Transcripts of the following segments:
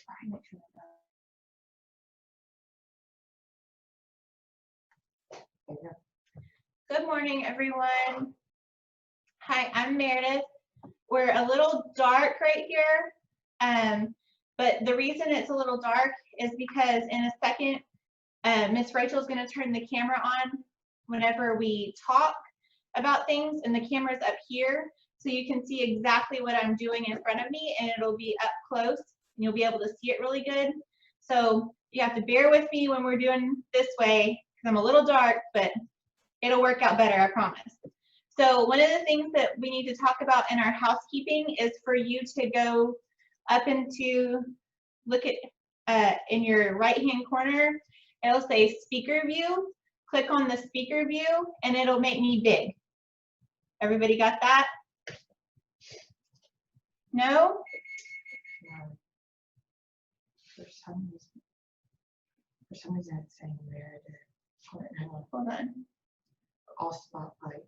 trying to. Good morning, everyone. Hi, I'm Meredith. We're a little dark right here, but the reason it's a little dark is because in a second, Miss Rachel is going to turn the camera on whenever we talk about things, and the camera's up here, so you can see exactly what I'm doing in front of me, and it'll be up close, and you'll be able to see it really good. So you have to bear with me when we're doing this way, because I'm a little dark, but it'll work out better, I promise. So one of the things that we need to talk about in our housekeeping is for you to go up into, look at in your right-hand corner, it'll say speaker view. Click on the speaker view and it'll make me big. Everybody got that? No? For some reason it's saying Meredith. Hold on. All spotlight.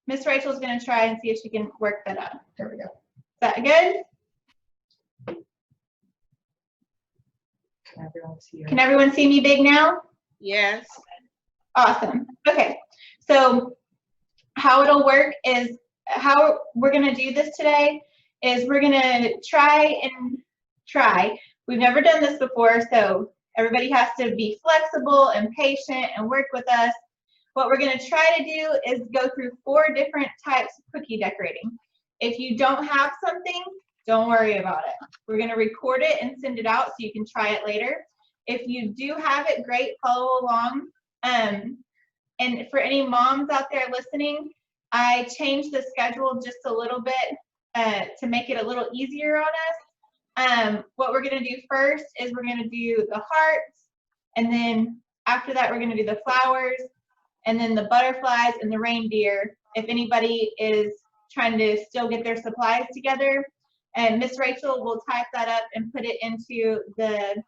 Miss Rachel's going to try and see if she can work that out. There we go. Is that good? Can everyone see her? Can everyone see me big now? Yes. Awesome. Okay. So how it'll work is, how we're going to do this today is we're going to try. We've never done this before, so everybody has to be flexible and patient and work with us. What we're going to try to do is go through 4 different types of cookie decorating. If you don't have something, don't worry about it. We're going to record it and send it out so you can try it later. If you do have it, great, follow along. And for any moms out there listening, I changed the schedule just a little bit to make it a little easier on us. What we're going to do first is we're going to do the hearts, and then after that we're going to do the flowers, and then the butterflies and the reindeer, if anybody is trying to still get their supplies together. And Miss Rachel will type that up and put it into the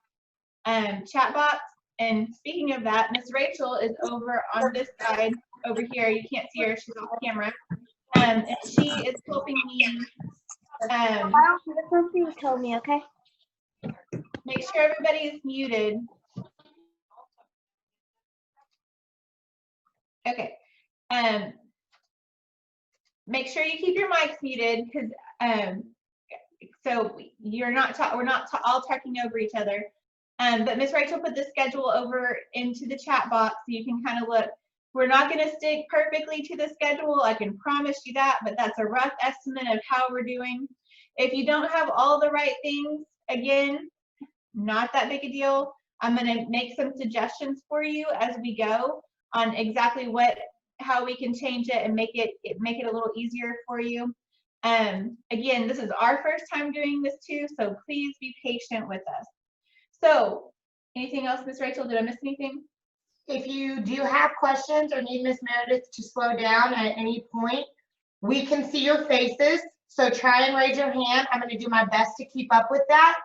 chat box. And speaking of that, Miss Rachel is over on this side over here. You can't see her, she's off camera. And she is helping me. Something told me, okay? Make sure everybody is muted. Okay. Make sure you keep your mics muted, because so we're not all talking over each other. But Miss Rachel put the schedule over into the chat box so you can kind of look. We're not going to stick perfectly to the schedule, I can promise you that, but that's a rough estimate of how we're doing. If you don't have all the right things, again, not that big a deal. I'm going to make some suggestions for you as we go on exactly how we can change it and make it a little easier for you. Again, this is our first time doing this too, so please be patient with us. So, anything else, Miss Rachel? Did I miss anything? If you do have questions or need Miss Meredith to slow down at any point, we can see your faces. So try and raise your hand. I'm going to do my best to keep up with that.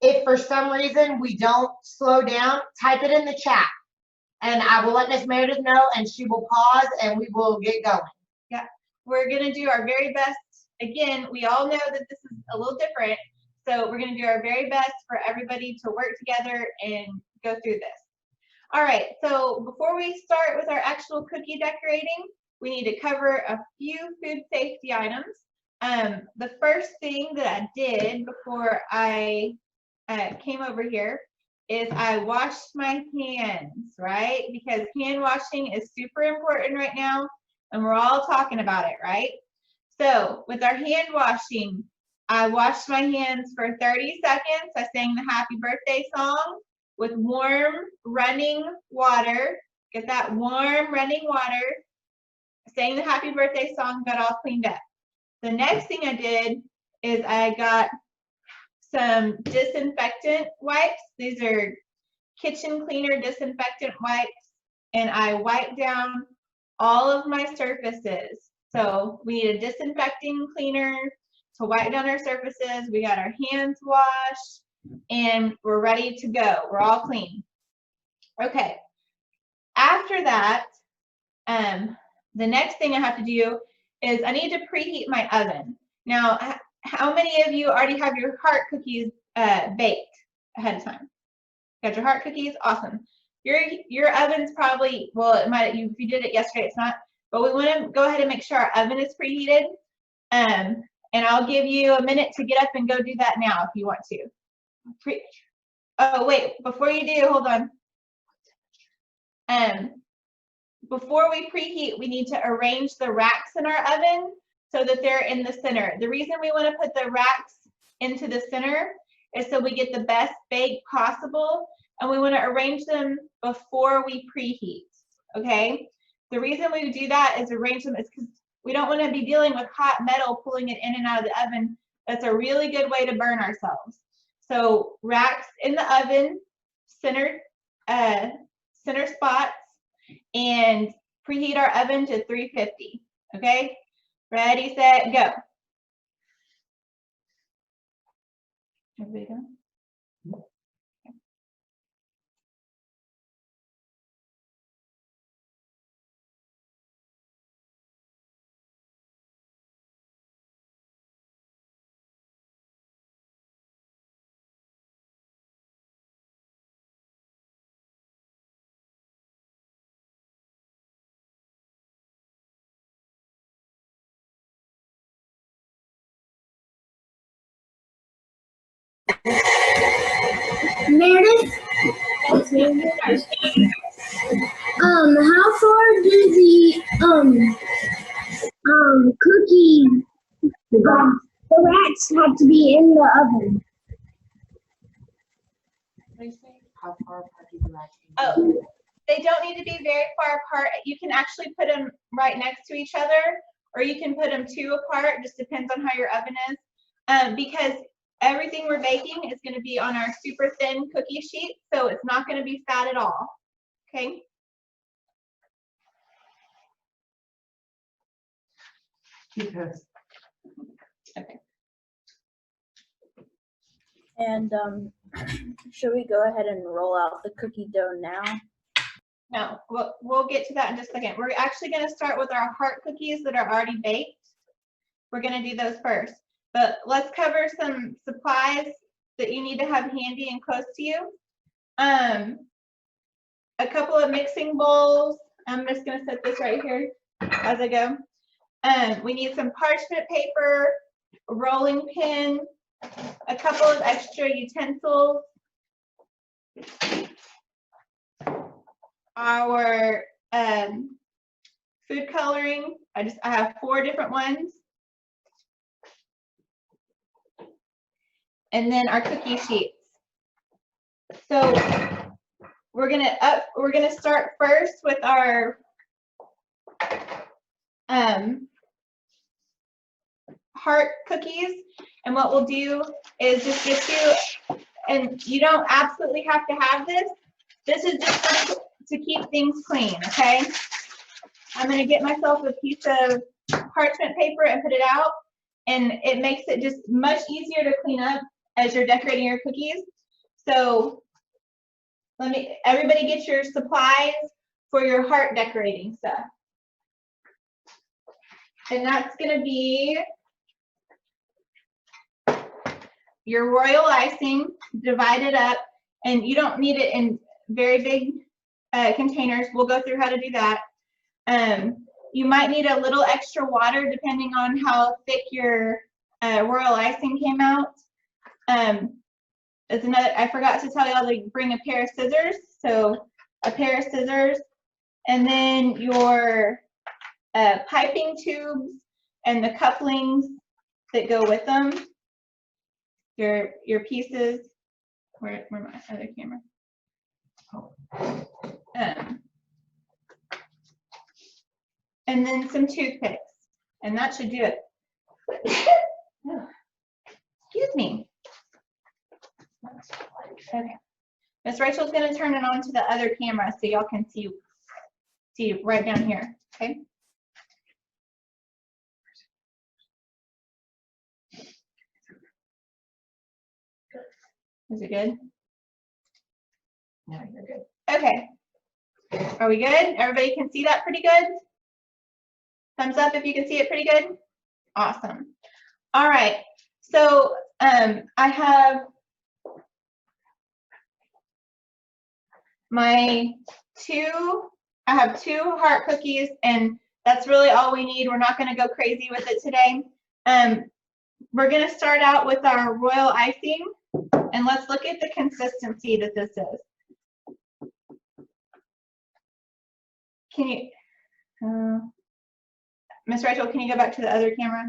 If for some reason we don't slow down, type it in the chat. And I will let Miss Meredith know, and she will pause, and we will get going. Yeah, we're going to do our very best. Again, we all know that this is a little different, so we're going to do our very best for everybody to work together and go through this. All right, so before we start with our actual cookie decorating, we need to cover a few food safety items. The first thing that I did before I came over here is I washed my hands, right? Because hand washing is super important right now, and we're all talking about it, right? So with our hand washing, I washed my hands for 30 seconds. I sang the happy birthday song with warm running water. Get that warm running water. I sang the happy birthday song, got all cleaned up. The next thing I did is I got some disinfectant wipes. These are kitchen cleaner disinfectant wipes, and I wiped down all of my surfaces. So we need a disinfecting cleaner to wipe down our surfaces. We got our hands washed, and we're ready to go. We're all clean. Okay. After that, the next thing I have to do is I need to preheat my oven. Now, how many of you already have your heart cookies baked? ahead of time. Got your heart cookies? Awesome. Your oven's probably, well, it might, if you did it yesterday, it's not, but we want to go ahead and make sure our oven is preheated. And I'll give you a minute to get up and go do that now if you want to. Oh, wait, before you do, hold on. Before we preheat, we need to arrange the racks in our oven so that they're in the center. The reason we want to put the racks into the center is so we get the best bake possible, and we want to arrange them before we preheat, okay? The reason we do that is arrange them is because we don't want to be dealing with hot metal pulling it in and out of the oven. That's a really good way to burn ourselves. So racks in the oven, center spots, and preheat our oven to 350, okay? Ready, set, go. Everybody done? Meredith? How far do the cookie the racks have to be in the oven? How far apart do the racks need to Oh, be? they don't need to be very far apart. You can actually put them right next to each other, or you can put them 2 apart, just depends on how your oven is. Because everything we're baking is going to be on our super thin cookie sheet, so it's not going to be fat at all, okay? Because Okay. And should we go ahead and roll out the cookie dough now? No, we'll get to that in just a second. We're actually going to start with our heart cookies that are already baked. We're going to do those first. But let's cover some supplies that you need to have handy and close to you. A couple of mixing bowls. I'm just going to set this right here as I go. We need some parchment paper, a rolling pin, a couple of extra utensils, our food coloring. I have 4 different ones. And then our cookie sheets. So we're gonna start first with our heart cookies. And what we'll do is just get you, and you don't absolutely have to have this. This is just to keep things clean, okay? I'm gonna get myself a piece of parchment paper and put it out, and it makes it just much easier to clean up as you're decorating your cookies. So everybody get your supplies for your heart decorating stuff. And that's gonna be your royal icing divided up, and you don't need it in very big containers. We'll go through how to do that. You might need a little extra water depending on how thick your royal icing came out. As another, I forgot to tell y'all to bring a pair of scissors. So a pair of scissors, and then your piping tubes and the couplings that go with them. Your pieces. Where my other camera? And then some toothpicks, and that should do it. Excuse me. Okay. Miss Rachel's going to turn it on to the other camera so y'all can see right down here. Okay. Is it good? no, you're good. Okay. Are we good? Everybody can see that pretty good? Thumbs up if you can see it pretty good. Awesome. All right. So I have I have 2 heart cookies, and that's really all we need. We're not gonna go crazy with it today. We're gonna start out with our royal icing, and let's look at the consistency that this is. Can you, Miss Rachel, can you go back to the other camera?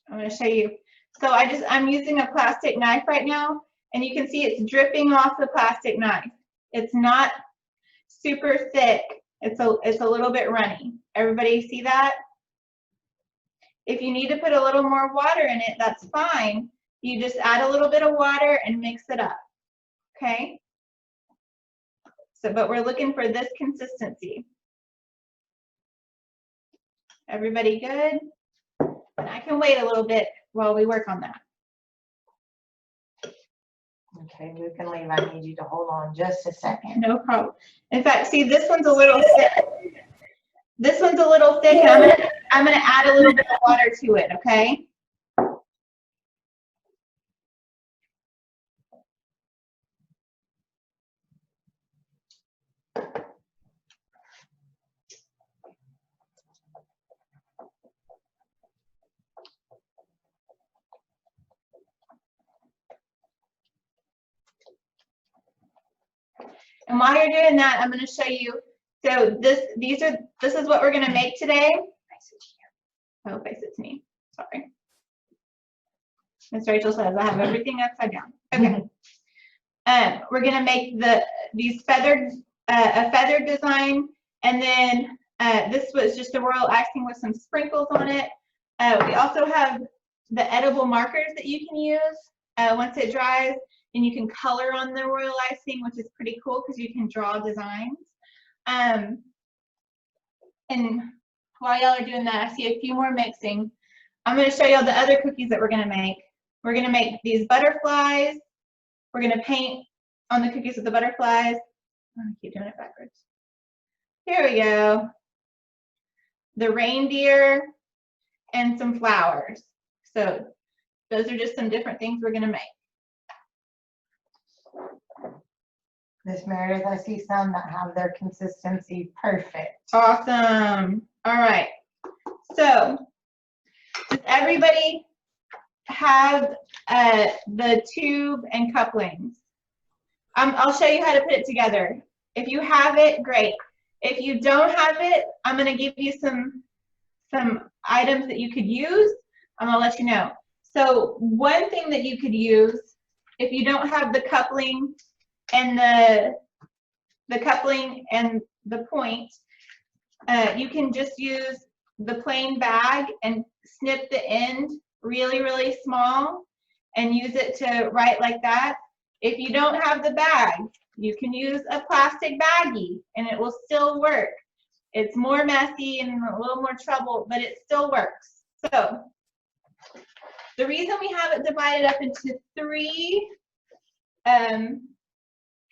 I'm going to show you. So I'm using a plastic knife right now, and you can see it's dripping off the plastic knife. It's not super thick. It's a little bit runny. Everybody see that? If you need to put a little more water in it, that's fine. You just add a little bit of water and mix it up. Okay? So, but we're looking for this consistency. Everybody good? And I can wait a little bit while we work on that. Okay, Luke and Levi, I need you to hold on just a second. No problem. In fact, see, this one's a little thick. This one's a little thick, and I'm gonna add a little bit of water to it, okay? And while you're doing that, I'm going to show you. So this is what we're going to make today. Oh, face it to me. Sorry. Miss Rachel says I have everything upside down. Okay. We're going to make these feathered a feathered design, and then this was just a royal icing with some sprinkles on it. We also have the edible markers that you can use once it dries. And you can color on the royal icing, which is pretty cool because you can draw designs. And while y'all are doing that, I see a few more mixing. I'm going to show y'all the other cookies that we're going to make. We're going to make these butterflies. We're going to paint on the cookies with the butterflies. Oh, I keep doing it backwards. Here we go. The reindeer and some flowers. So those are just some different things we're going to make. Miss Meredith, I see some that have their consistency perfect. Awesome. All right. So does everybody have the tube and couplings? I'll show you how to put it together. If you have it, great. If you don't have it, I'm going to give you some items that you could use. I'm going to let you know. So one thing that you could use, if you don't have the coupling and the coupling and the point, you can just use the plain bag and snip the end really, really small and use it to write like that. If you don't have the bag, you can use a plastic baggie and it will still work. It's more messy and a little more trouble, but it still works. So the reason we have it divided up into 3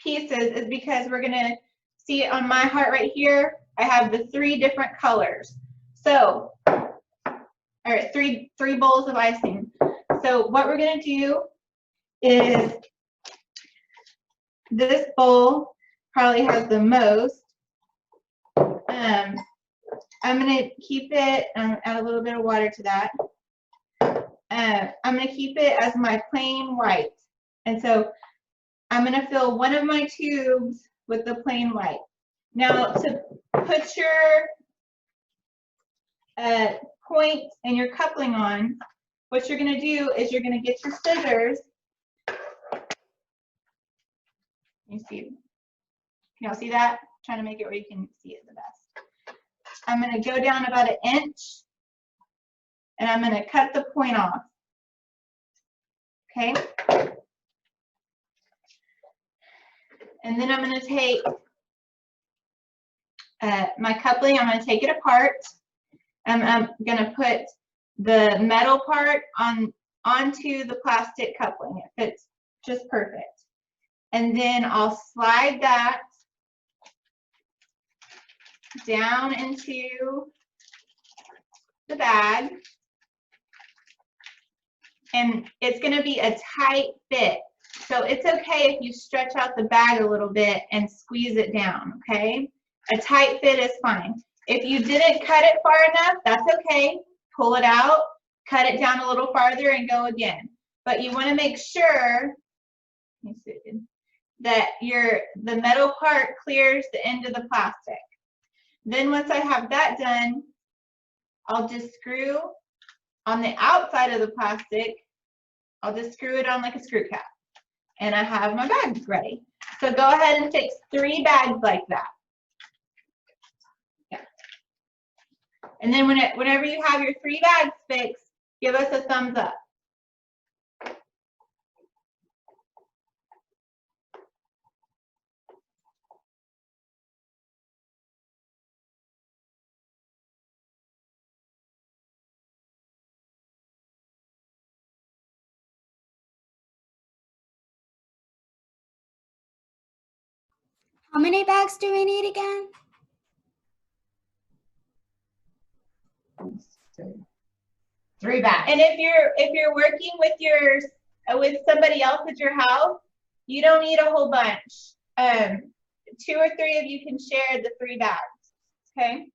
pieces is because we're going to see it on my heart right here. I have the 3 different colors. So, all right, three bowls of icing. So what we're going to do is this bowl probably has the most. I'm going to keep it, add a little bit of water to that. I'm going to keep it as my plain white. And so I'm going to fill one of my tubes with the plain white. Now to put your point and your coupling on, what you're going to do is you're going to get your scissors. You see, can y'all see that? I'm trying to make it where you can see it the best. I'm going to go down about 1 inch and I'm going to cut the point off. Okay. And then I'm going to take my coupling, I'm going to take it apart. I'm going to put the metal part onto the plastic coupling. It fits just perfect. And then I'll slide that down into the bag. and it's gonna be a tight fit. So it's okay if you stretch out the bag a little bit and squeeze it down, okay? A tight fit is fine. If you didn't cut it far enough, that's okay. Pull it out, cut it down a little farther and go again. But you wanna make sure, let me see, that the metal part clears the end of the plastic. Then once I have that done, I'll just screw on the outside of the plastic, I'll just screw it on like a screw cap. And I have my bags ready. So go ahead and fix 3 bags like that. Yeah. And then whenever you have your 3 bags fixed, give us a thumbs up. How many bags do we need again? 3 bags. And if you're working with somebody else at your house, you don't need a whole bunch. 2 or 3 of you can share the 3 bags. Okay.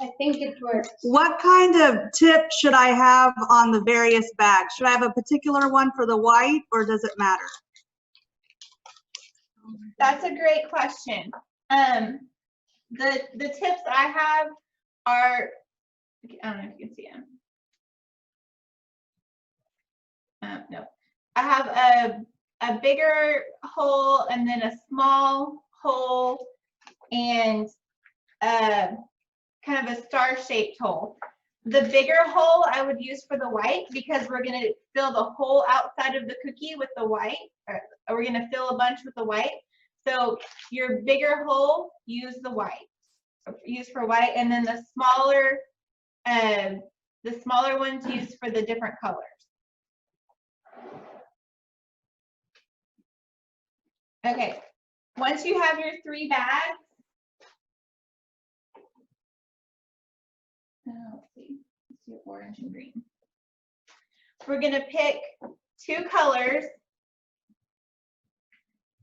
I think it works. What kind of tip should I have on the various bags? Should I have a particular one for the white, or does it matter? That's a great question. The tips I have are, I don't know if you can see them. No, I have a bigger hole and then a small hole and kind of a star-shaped hole. The bigger hole I would use for the white because we're going to fill the whole outside of the cookie with the white, or we're going to fill a bunch with the white. So your bigger hole, use the white, use for white, and then the smaller ones use for the different colors. Okay, once you have your 3 bags, let's see orange and green. We're gonna pick 2 colors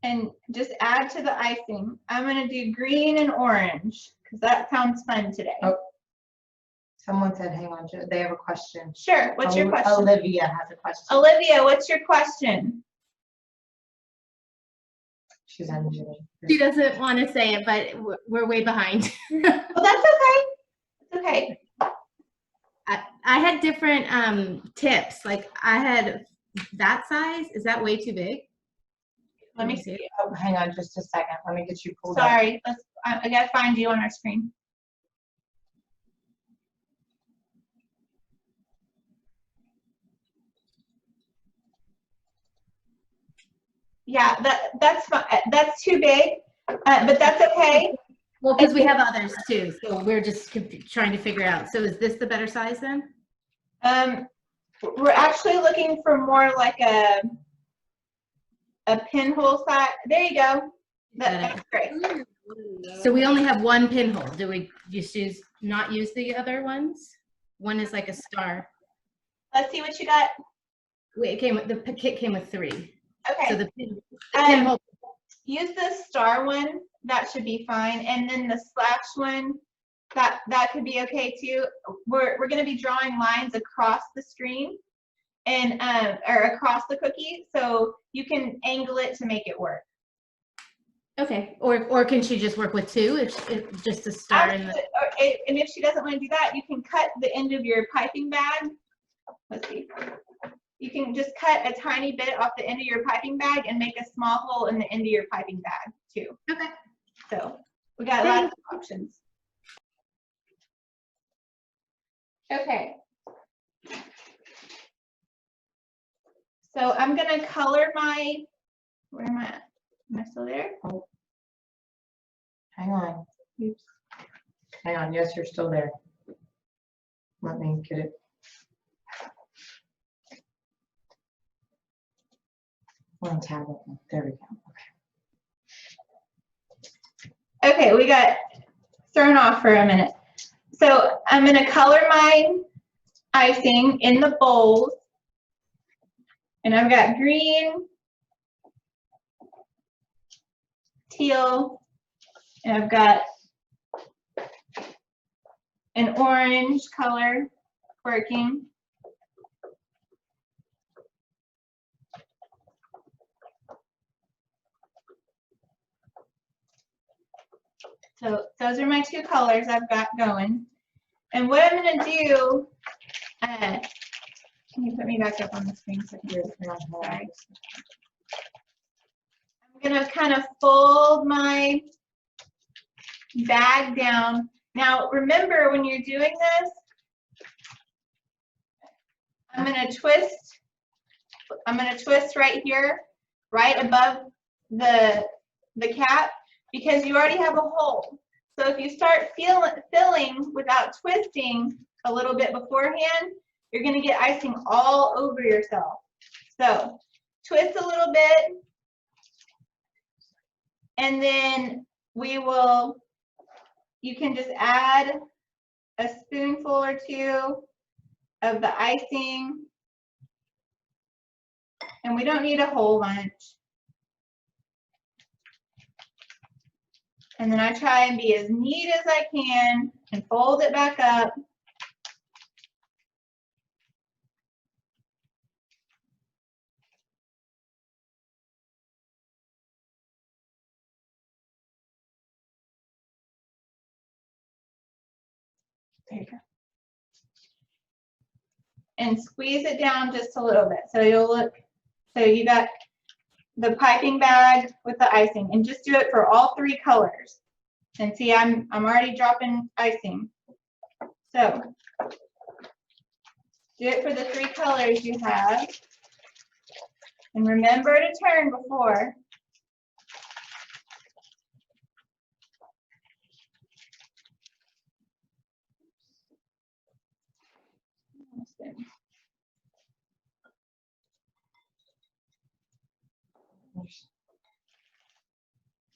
and just add to the icing. I'm gonna do green and orange because that sounds fun today. Oh. Someone said, hang on, they have a question. Sure, what's your question? Olivia has a question. Olivia, what's your question? She's unmuted. She doesn't want to say it, but we're way behind. Well, that's okay. It's okay. I had different tips. Like I had that size. Is that way too big? Let me see. Oh, hang on just a second. Let me get you pulled up. Sorry, I gotta find you on our screen. Yeah, that's fine. That's too big, but that's okay. Well, because we have others too, so we're just trying to figure out. So is this the better size then? We're actually looking for more like a pinhole size. There you go. That's great. So we only have 1 pinhole. Do we just not use the other ones? One is like a star. Let's see what you got. Wait, the kit came with 3. Okay. So the pinhole. Use the star one. That should be fine. And then the slash one, that could be okay too. We're going to be drawing lines across the screen and or across the cookie, so you can angle it to make it work. Okay. Or can she just work with 2? If just a star in the. And if she doesn't want to do that, you can cut the end of your piping bag. Let's see. You can just cut a tiny bit off the end of your piping bag and make a small hole in the end of your piping bag too. Okay. So we got lots of options. Okay. So I'm gonna color my, where am I at? Am I still there? Oh. Hang on. Oops. Hang on. Yes, you're still there. Let me get it. One tablet. There we go. Okay. Okay, we got, thrown off for a minute. So I'm going to color my icing in the bowls. And I've got green, teal, and I've got an orange color working. So those are my two colors I've got going. And what I'm going to do, can you put me back up on the screen so I can do it? Sorry. I'm going to kind of fold my bag down. Now remember, when you're doing this, I'm going to twist right here, right above the cap, because you already have a hole. So if you start filling without twisting a little bit beforehand, you're going to get icing all over yourself. So twist a little bit, and then you can just add a spoonful or two of the icing. And we don't need a whole bunch. And then I try and be as neat as I can and fold it back up. There you go. And squeeze it down just a little bit. So you got the piping bag with the icing, and just do it for all three colors. And see, I'm already dropping icing. So do it for the three colors you have. And remember to turn before.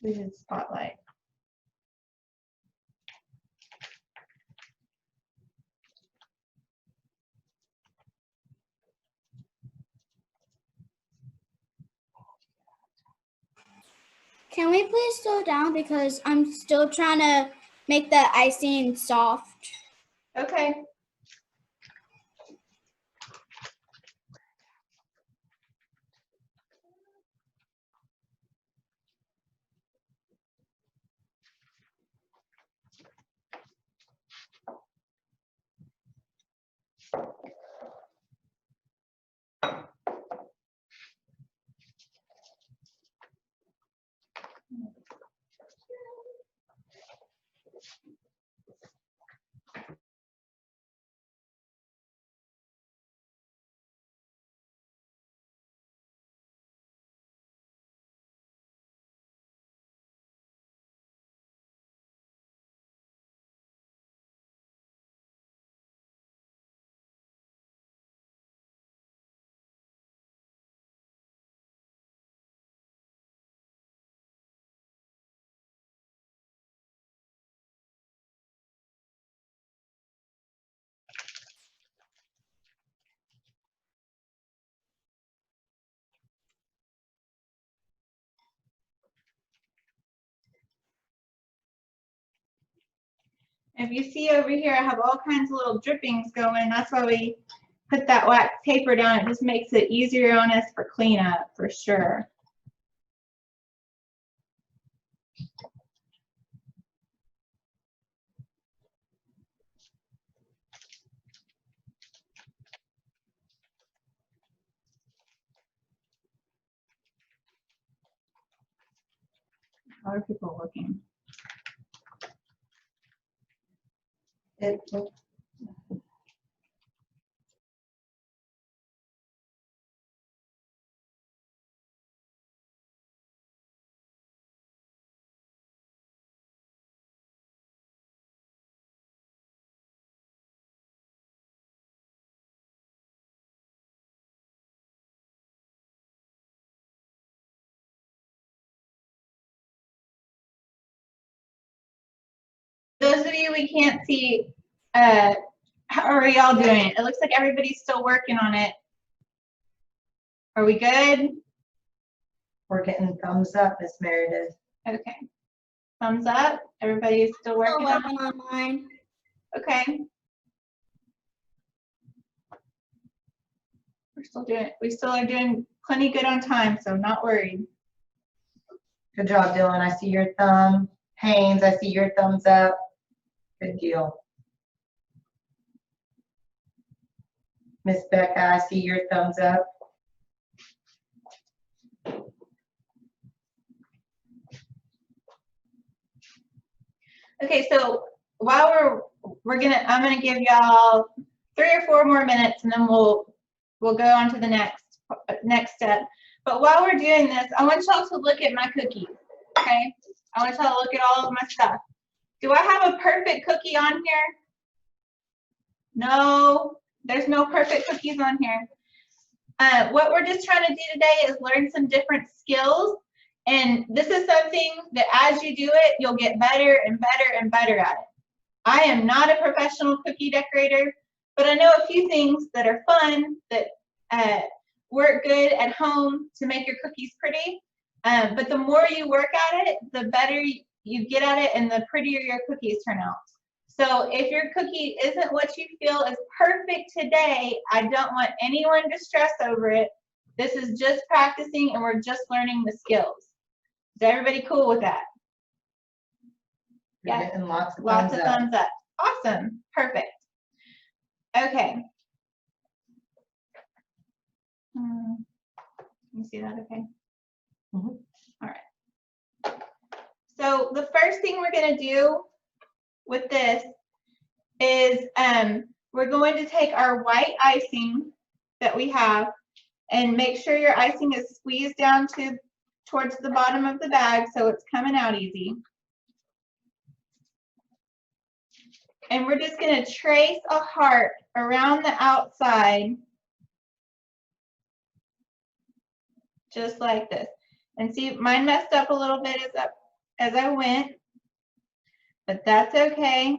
This is spotlight. Can we please slow down because I'm still trying to make the icing soft? Okay. If you see over here, I have all kinds of little drippings going. That's why we put that wax paper down. It just makes it easier on us for cleanup, for sure. How are people looking? those of you we can't see, how are y'all doing? It looks like everybody's still working on it. Are we good? We're getting thumbs up, Miss Meredith. Okay. Thumbs up. Everybody's still Still working on it. working on mine. Okay. We still are doing plenty good on time, so not worried. Good job, Dylan. I see your thumb. Haynes, I see your thumbs up. Good deal. Miss Becca, I see your thumbs up. Okay, so while I'm gonna give y'all 3 or 4 more minutes, and then we'll go on to the next step. But while we're doing this, I want y'all to look at my cookies. Okay, I want y'all to look at all of my stuff. Do I have a perfect cookie on here? No, there's no perfect cookies on here. What we're just trying to do today is learn some different skills. And this is something that as you do it, you'll get better and better and better at it. I am not a professional cookie decorator, but I know a few things that are fun that work good at home to make your cookies pretty. But the more you work at it, the better you get at it and the prettier your cookies turn out. So if your cookie isn't what you feel is perfect today, I don't want anyone to stress over it. This is just practicing and we're just learning the skills. Is everybody cool with that? You're Yeah. getting lots of Lots thumbs of up. thumbs up. Awesome. Perfect. Okay. You see that okay? Mhm. All right. So the first thing we're going to do with this is we're going to take our white icing that we have and make sure your icing is squeezed down towards the bottom of the bag so it's coming out easy. And we're just going to trace a heart around the outside, just like this. And see, mine messed up a little bit as I went, but that's okay.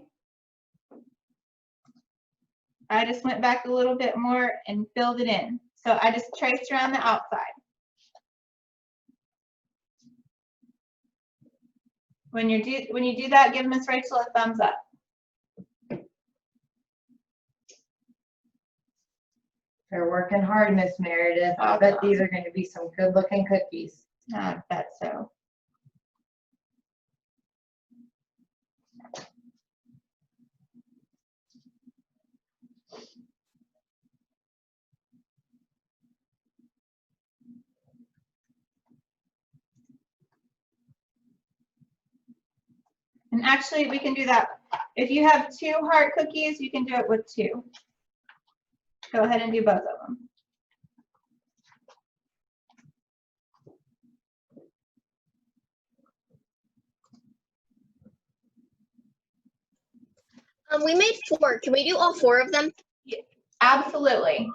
I just went back a little bit more and filled it in. So I just traced around the outside. When you do that, give Miss Rachel a thumbs up. They're working hard, Miss Meredith. I bet these are going to be some good looking cookies. I bet so. And actually, we can do that. If you have 2 heart cookies, you can do it with 2. Go ahead and do both of them. We made 4. Can we do all 4 of them? Absolutely.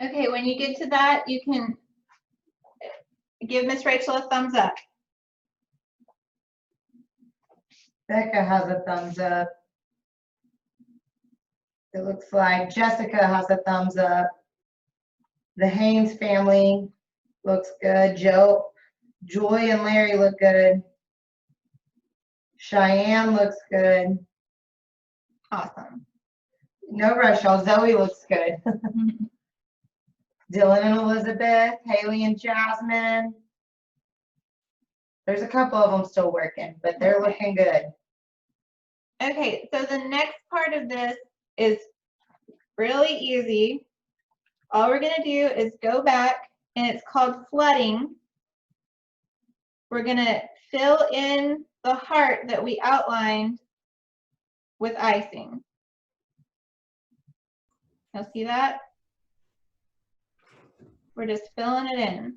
Okay, when you get to that, you can give Miss Rachel a thumbs up. Becca has a thumbs up. It looks like Jessica has a thumbs up. The Haynes family looks good. Joy and Larry look good. Cheyenne looks good. Awesome. No rush, y'all. Zoe looks good. Dylan and Elizabeth, Haley and Jasmine. There's a couple of them still working, but they're looking good. Okay, so the next part of this is really easy. All we're going to do is go back, and it's called flooding. We're going to fill in the heart that we outlined with icing. You'll see that? We're just filling it in.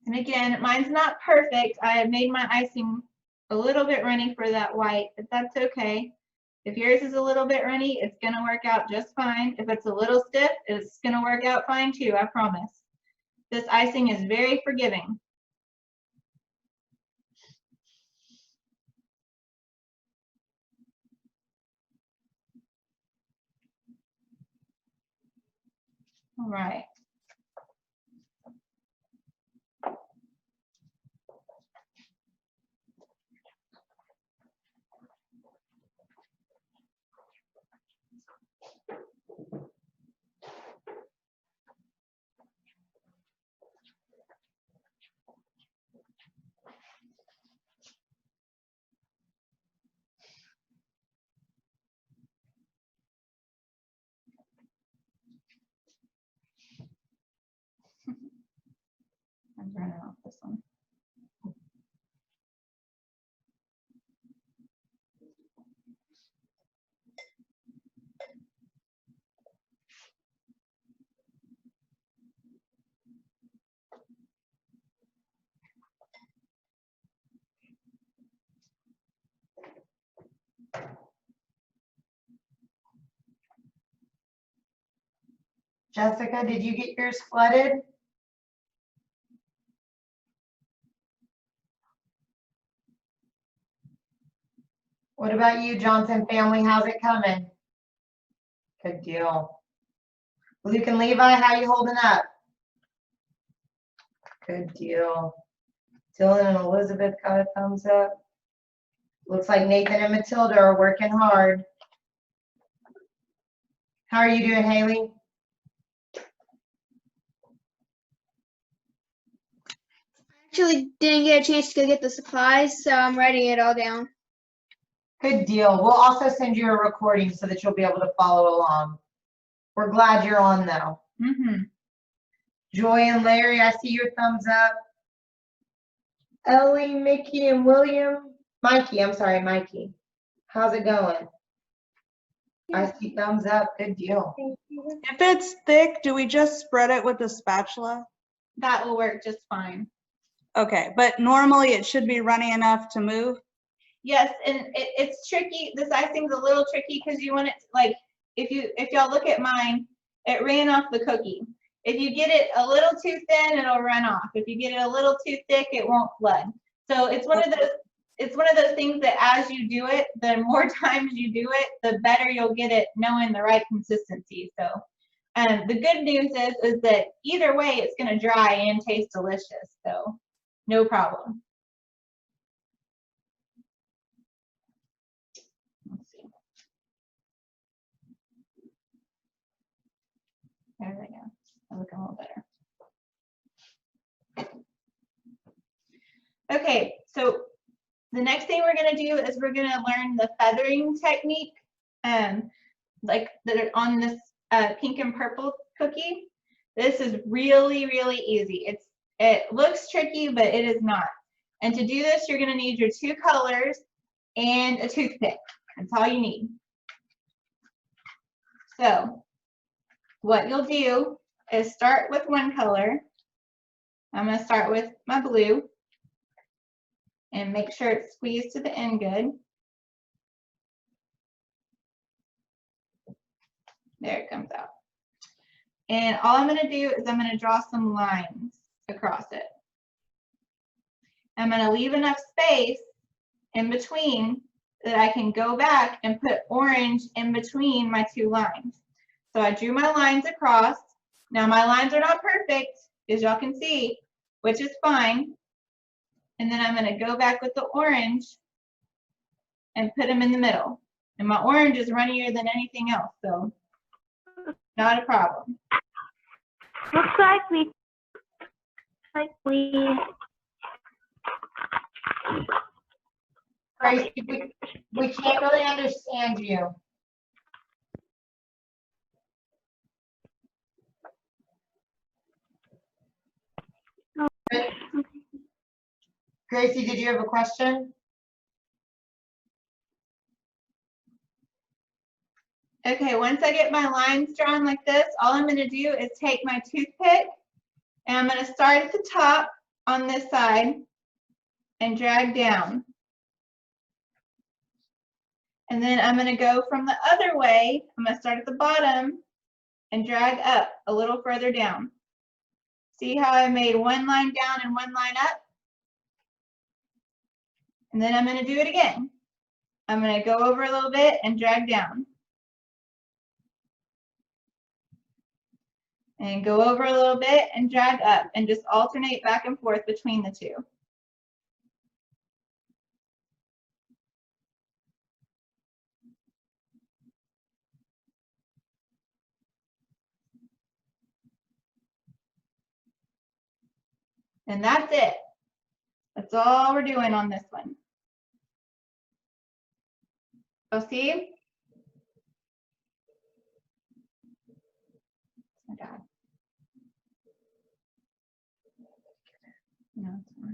And again, mine's not perfect. I have made my icing a little bit runny for that white, but that's okay. If yours is a little bit runny, it's gonna work out just fine. If it's a little stiff, it's gonna work out fine too, I promise. This icing is very forgiving. All right. I'm turning off this one. Jessica, did you get yours flooded? What about you, Johnson family? How's it coming? Good deal. Luke and Levi, how you holding up? Good deal. Dylan and Elizabeth got a thumbs up. Looks like Nathan and Matilda are working hard. How are you doing, Haley? Actually didn't get a chance to go get the supplies, so I'm writing it all down. Good deal. We'll also send you a recording so that you'll be able to follow along. We're glad you're on though. Mm-hmm. Joy and Larry, I see your thumbs up. Ellie, Mickey, and William. Mikey, I'm sorry, Mikey. How's it going? I see thumbs up. Good deal. If it's thick, do we just spread it with a spatula? That will work just fine. Okay, but normally it should be runny enough to move? Yes, and it's tricky. This icing's a little tricky because you want it to, like, if y'all look at mine, it ran off the cookie. If you get it a little too thin, it'll run off. If you get it a little too thick, it won't flood. So it's one of those things that as you do it, the more times you do it, the better you'll get it knowing the right consistency. So the good news is that either way, it's gonna dry and taste delicious. So no problem. Let's see. There we go. I'm looking a little better. Okay, so the next thing we're going to do is we're going to learn the feathering technique, like that are on this pink and purple cookie. This is really, really easy. It looks tricky, but it is not. And to do this, you're going to need your 2 colors and a toothpick. That's all you need. So what you'll do is start with one color. I'm going to start with my blue and make sure it's squeezed to the end good. There it comes out. And all I'm going to do is I'm going to draw some lines across it. I'm going to leave enough space in between that I can go back and put orange in between my 2 lines. So I drew my lines across. Now my lines are not perfect, as y'all can see, which is fine. And then I'm going to go back with the orange and put them in the middle. And my orange is runnier than anything else, so not a problem. Looks like we Gracie, we can't really understand you. Gracie, did you have a question? Okay, once I get my lines drawn like this, all I'm going to do is take my toothpick and I'm going to start at the top on this side and drag down. And then I'm going to go from the other way. I'm going to start at the bottom and drag up a little further down. See how I made one line down and one line up? And then I'm going to do it again. I'm going to go over a little bit and drag down. And go over a little bit and drag up and just alternate back and forth between the two. And that's it. That's all we're doing on this one. So see? Oh my God. No, it's not.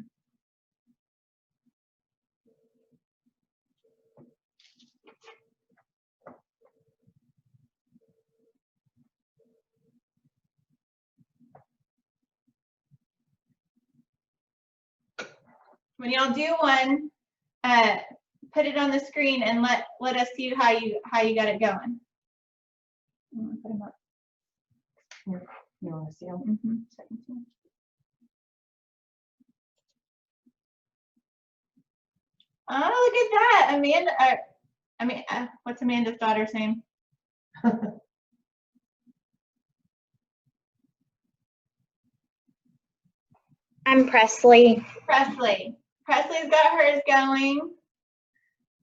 When y'all do one, put it on the screen and let us see how you got it going. I'm gonna put 'em up. You want to see them? Mm-hmm. Second one. Oh, look at that, Amanda. What's Amanda's daughter's name? I'm Presley. Presley. Presley's got hers going.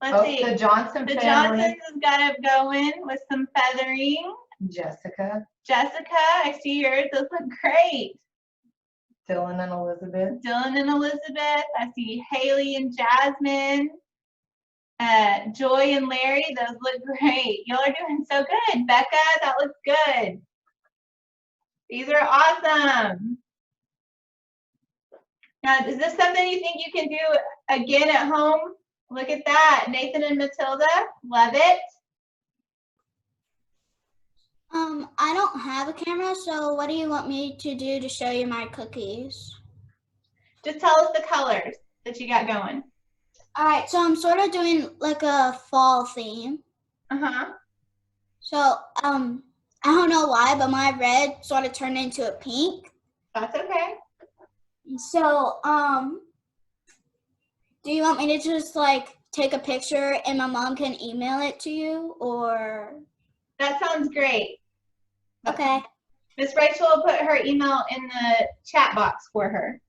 Let's Oh, see. the Johnson The family. Johnsons has got it going with some feathering. Jessica, Jessica, I see yours. Those look great. Dylan and Elizabeth. Dylan and Elizabeth. I see Haley and Jasmine. Joy and Larry. Those look great. Y'all are doing so good. Becca, that looks good. These are awesome. Now, is this something you think you can do again at home? Look at that. Nathan and Matilda, love it. I don't have a camera, so what do you want me to do to show you my cookies? Just tell us the colors that you got going. All right, so I'm sort of doing like a fall theme. Uh-huh. So, I don't know why, but my red sort of turned into a pink. That's okay. So, do you want me to just like take a picture and my mom can email it to you, or? That sounds great. Okay. Miss Rachel will put her email in the chat box for her.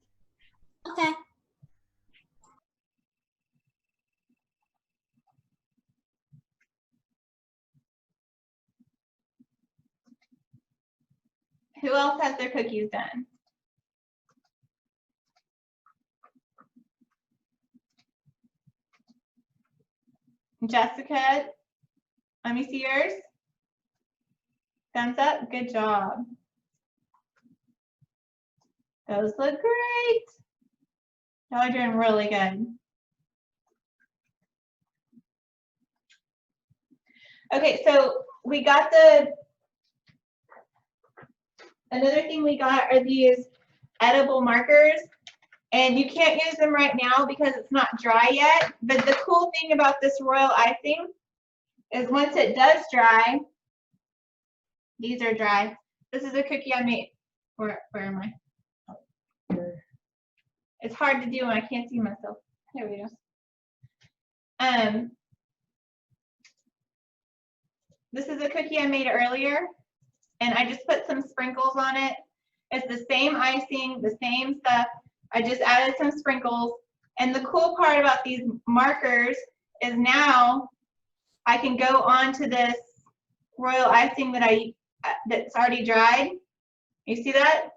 Okay. Who else has their cookies done? Jessica, let me see yours. Thumbs up, good job. Those look great. Y'all are doing really good. Okay, so we got another thing we got are these edible markers, and you can't use them right now because it's not dry yet, but the cool thing about this royal icing is once it does dry, these are dry. This is a cookie I made. Where am I? It's hard to do when I can't see myself. There we go. This is a cookie I made earlier, and I just put some sprinkles on it. It's the same icing, the same stuff. I just added some sprinkles. And the cool part about these markers is now I can go on to this royal icing that's already dried. You see that?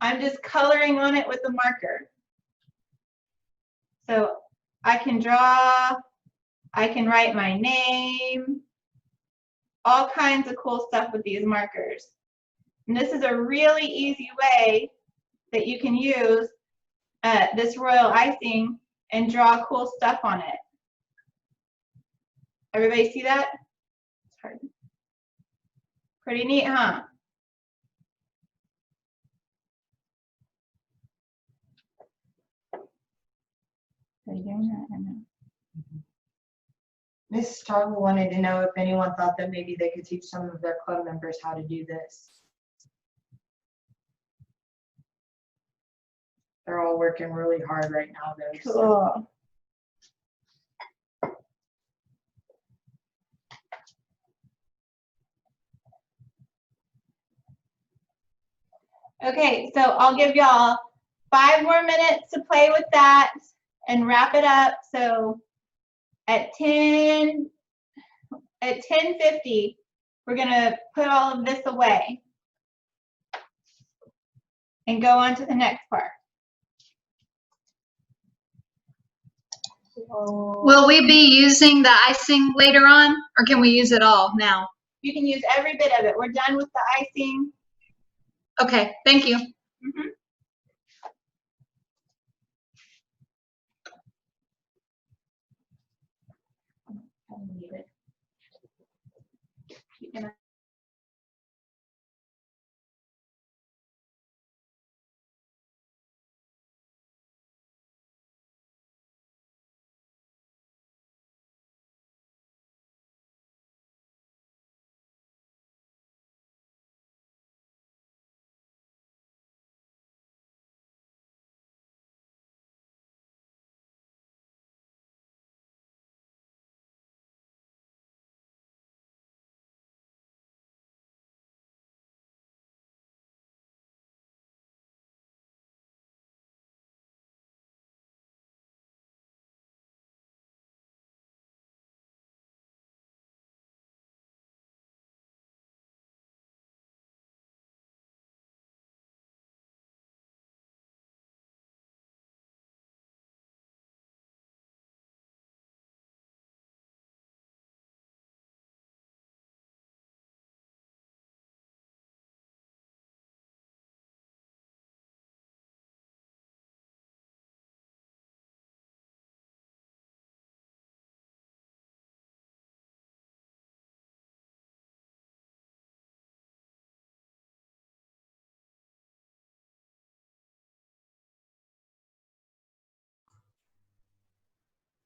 I'm just coloring on it with the marker. So I can draw, I can write my name, all kinds of cool stuff with these markers. And this is a really easy way that you can use this royal icing and draw cool stuff on it. Everybody see that? It's hard. Pretty neat, huh? Are you doing that or no? Miss Starla wanted to know if anyone thought that maybe they could teach some of their club members how to do this. They're all working really hard right now, though. So. Cool. Okay, so I'll give y'all 5 more minutes to play with that and wrap it up. So at 10:50, we're gonna put all of this away and go on to the next part. Will we be using the icing later on, or can we use it all now? You can use every bit of it. We're done with the icing. Okay, thank you. Mhm. You can-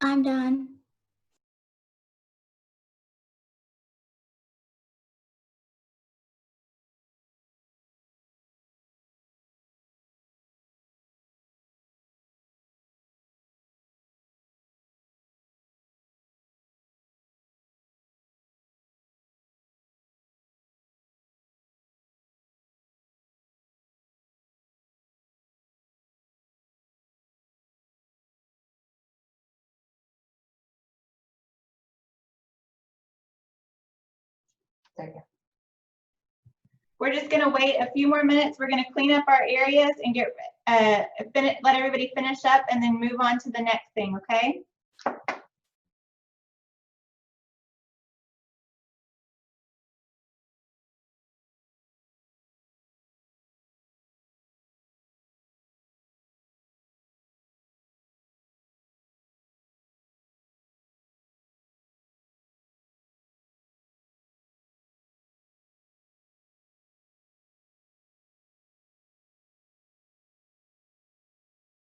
I'm done. There you go. We're just gonna wait a few more minutes. We're gonna clean up our areas and get let everybody finish up and then move on to the next thing, okay?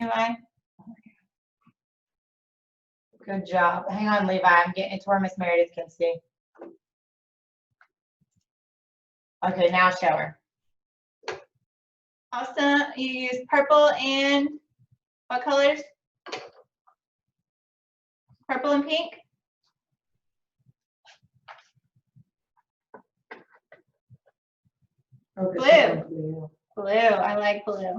Eli? Good job. Hang on, Levi. I'm getting it to where Miss Meredith can see. Okay, now show her. Awesome. You use purple and what colors? Purple and pink? Focus Blue. on blue. Blue. I like blue.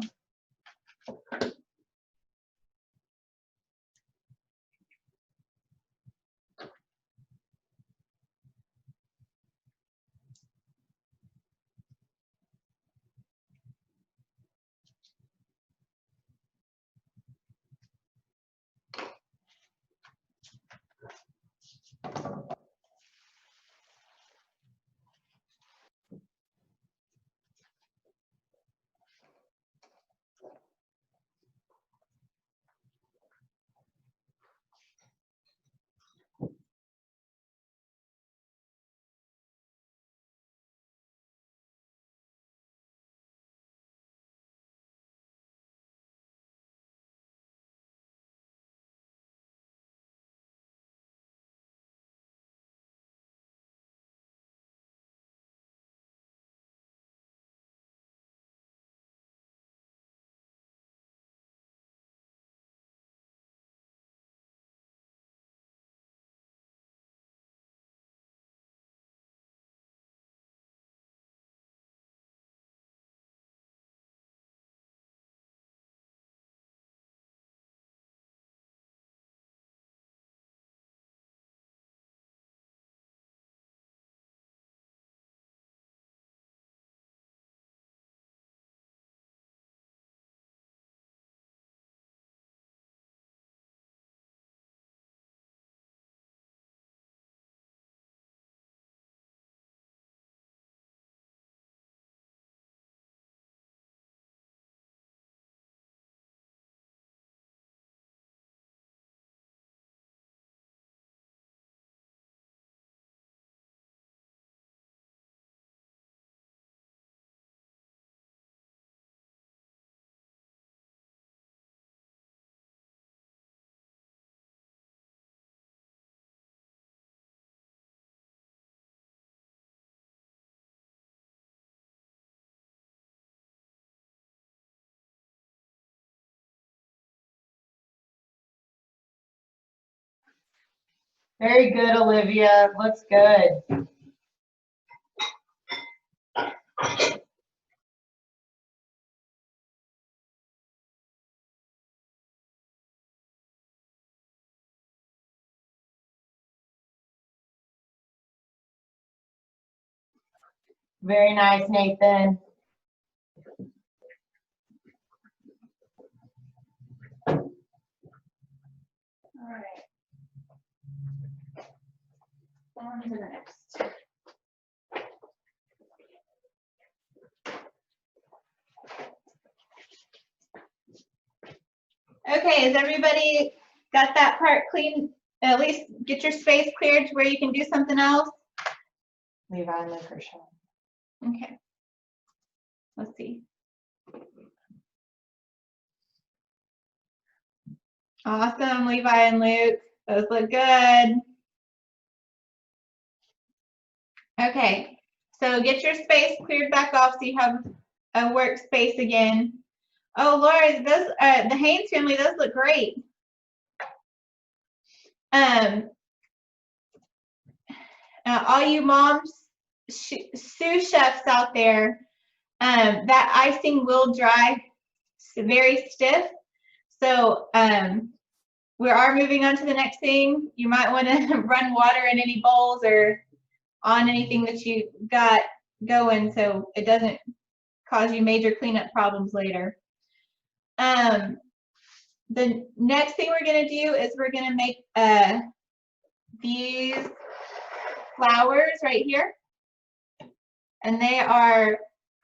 Very good, Olivia. Looks good. Very nice, Nathan. All right. On to the next. Okay, has everybody got that part clean? At least get your space cleared to where you can do something else? Levi and Luke are showing. Okay. Let's see. Awesome, Levi and Luke. Those look good. Okay, so get your space cleared back off so you have a workspace again. Oh, Laura, those the Haynes family, those look great. All you moms, sous chefs out there, that icing will dry very stiff. So we are moving on to the next thing. You might want to run water in any bowls or on anything that you got going so it doesn't cause you major cleanup problems later. The next thing we're going to do is we're going to make these flowers right here. And they are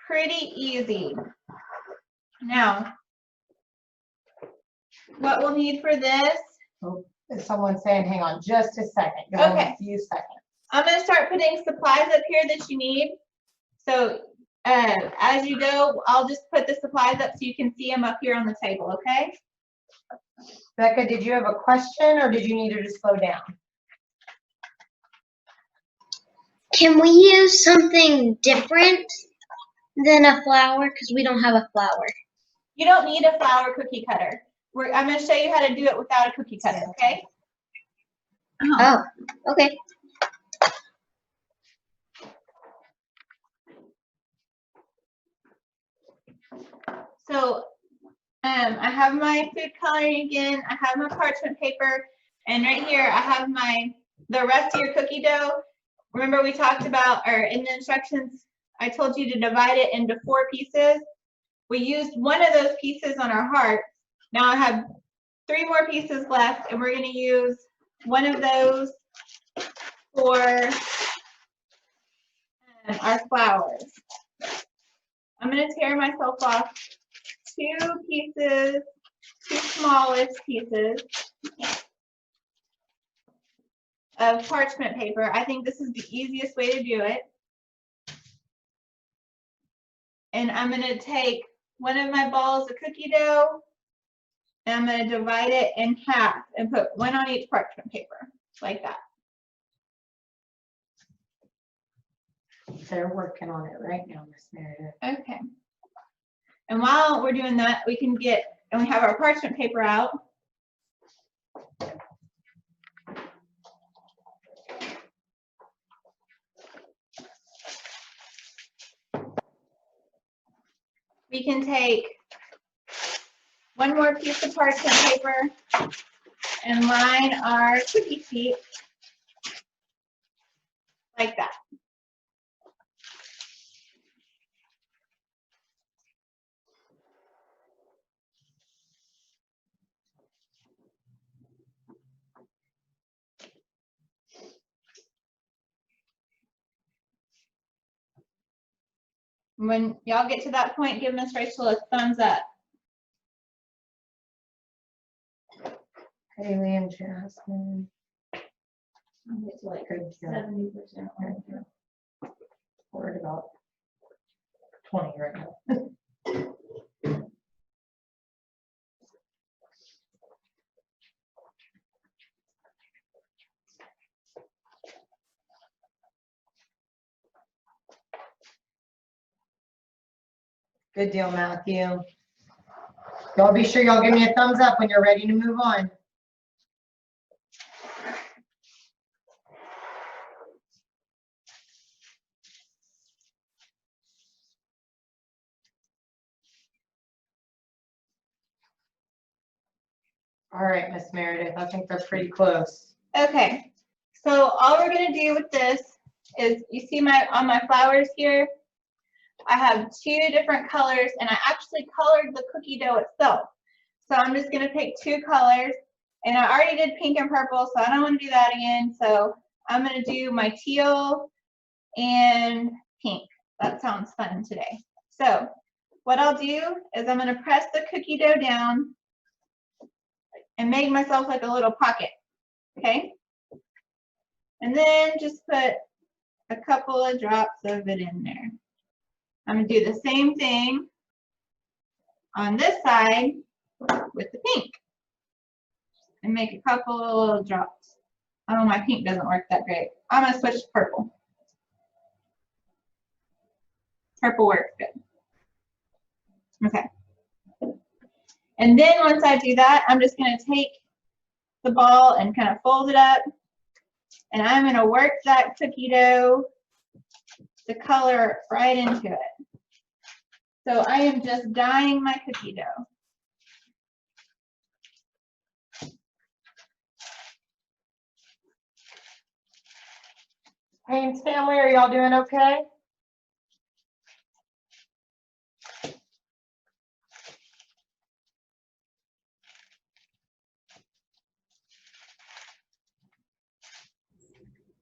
pretty easy. Now, what we'll need for this. Oh, is someone saying, hang on just a second. Give them Okay. a few seconds. I'm going to start putting supplies up here that you need. So as you go, I'll just put the supplies up so you can see them up here on the table, okay? Becca, did you have a question or did you need her to slow down? Can we use something different than a flower? Because we don't have a flower. You don't need a flower cookie cutter. I'm going to show you how to do it without a cookie cutter, okay? Oh, okay. So I have my food coloring again. I have my parchment paper, and right here I have the rest of your cookie dough. Remember we talked about, or in the instructions, I told you to divide it into 4 pieces. We used one of those pieces on our heart. Now I have 3 more pieces left, and we're going to use one of those for our flowers. I'm going to tear myself off 2 pieces, 2 smallest pieces of parchment paper. I think this is the easiest way to do it. And I'm going to take one of my balls of cookie dough, and I'm going to divide it in half and put 1 on each parchment paper, like that. They're working on it right now, Miss Meredith. Okay. And while we're doing that, we can get, and we have our parchment paper out. We can take 1 more piece of parchment paper and line our cookie sheet like that. When y'all get to that point, give Miss Rachel a thumbs up. Haley and Jasmine. I'll get to like Good job. 70%. We're at about 20 right now. Good deal, Matthew. Y'all be sure y'all give me a thumbs up when you're ready to move on. All right, Miss Meredith, I think they're pretty close. Okay, so all we're gonna do with this is, you see on my flowers here, I have 2 different colors, and I actually colored the cookie dough itself. So I'm just gonna pick 2 colors, and I already did pink and purple, so I don't wanna do that again. So I'm gonna do my teal and pink. That sounds fun today. So what I'll do is I'm gonna press the cookie dough down and make myself like a little pocket, okay? And then just put a couple of drops of it in there. I'm gonna do the same thing on this side with the pink and make a couple of little drops. Oh, my pink doesn't work that great. I'm gonna switch to purple. Purple works good. Okay. And then once I do that, I'm just gonna take the ball and kind of fold it up, and I'm gonna work that cookie dough to color right into it. So I am just dyeing my cookie dough. Haynes family, are y'all doing okay?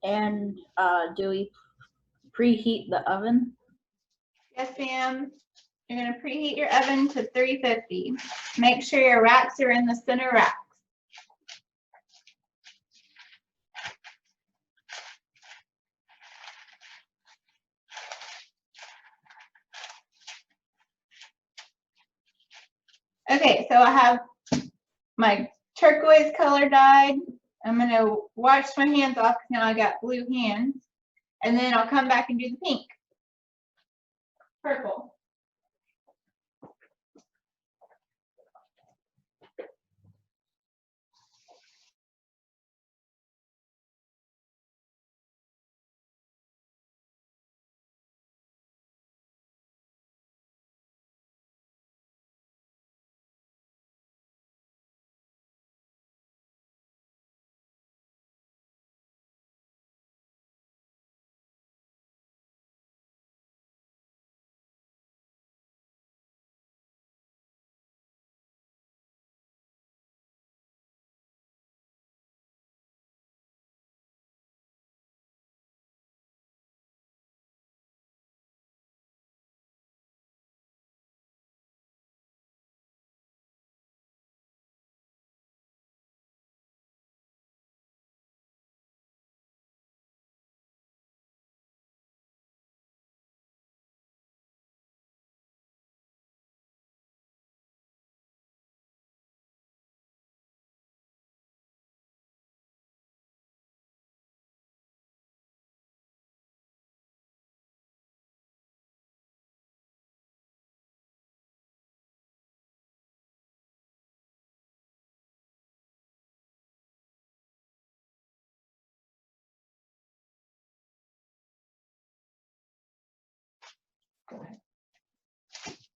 And do we preheat the oven? Yes, ma'am. You're gonna preheat your oven to 350. Make sure your racks are in the center racks. Okay, so I have my turquoise color dyed. I'm gonna wash my hands off because now I got blue hands. And then I'll come back and do the pink. Purple.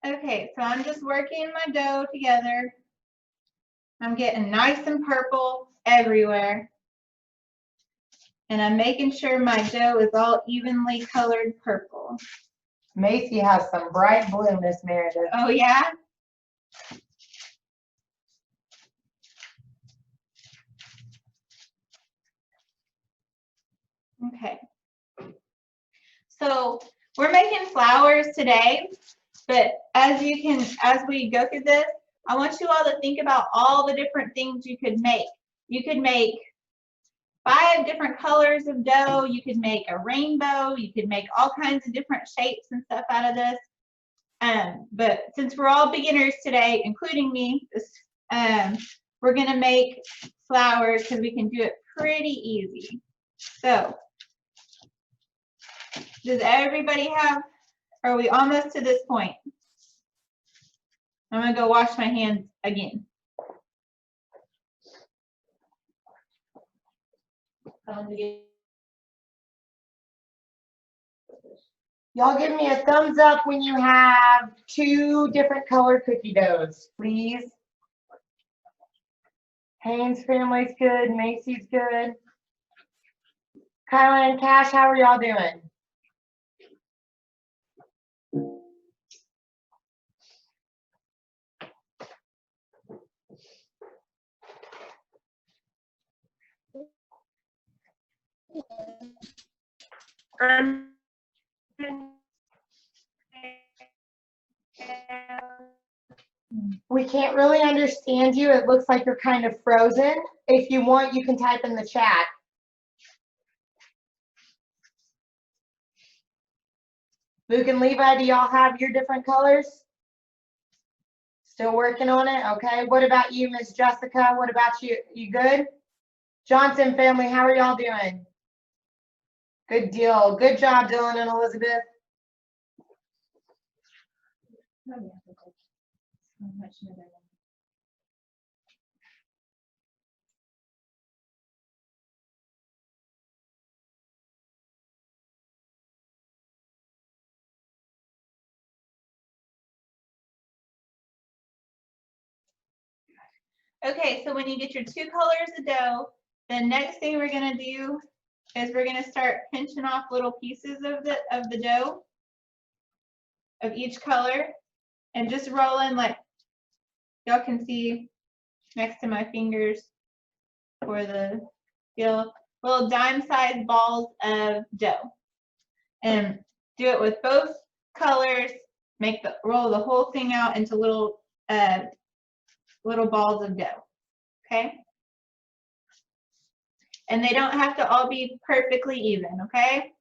Okay, so I'm just working my dough together. I'm getting nice and purple everywhere. And I'm making sure my dough is all evenly colored purple. Macy has some bright blue, Miss Meredith. Oh, yeah? Okay. So we're making flowers today, but as we go through this, I want you all to think about all the different things you could make. You could make 5 different colors of dough. You could make a rainbow. You could make all kinds of different shapes and stuff out of this. But since we're all beginners today, including me, we're gonna make flowers because we can do it pretty easy. So, does everybody have, are we almost to this point? I'm gonna go wash my hands again. Y'all give me a thumbs up when you have 2 different colored cookie doughs, please. Haynes family's good. Macy's good. Kyla and Cash, how are y'all doing? We can't really understand you. It looks like you're kind of frozen. If you want, you can type in the chat. Luke and Levi, do y'all have your different colors? Still working on it? Okay. What about you, Miss Jessica? What about you? You good? Johnson family, how are y'all doing? Good deal. Good job, Dylan and Elizabeth. Okay, so when you get your 2 colors of dough, the next thing we're gonna do is we're gonna start pinching off little pieces of the dough of each color and just rolling like y'all can see next to my fingers for the little dime-sized balls of dough. And do it with both colors, roll the whole thing out into little balls of dough, okay? And they don't have to all be perfectly even, okay?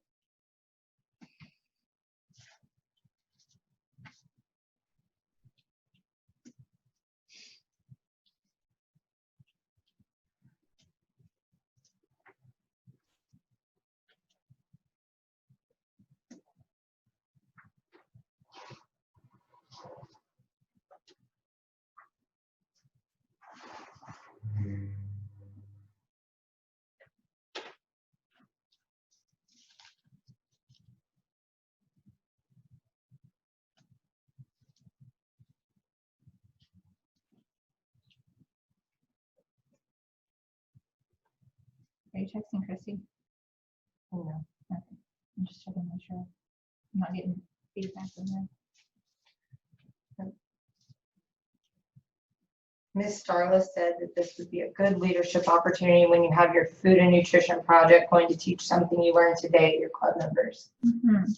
Are you texting Chrissy? Oh, no. Okay. I'm just checking to make sure I'm not getting feedback from her. Ms. Starla said that this would be a good leadership opportunity when you have your food and nutrition project going to teach something you learned today to your club members. Mm-hmm.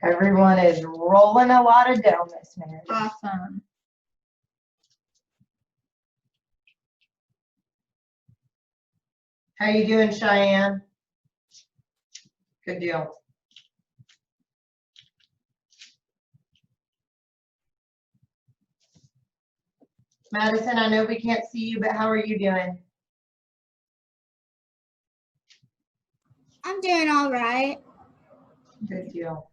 Everyone is rolling a lot of dough, Miss Meredith. Awesome. How you doing, Cheyenne? Good deal. Madison, I know we can't see you, but how are you doing? I'm doing all right. Good deal.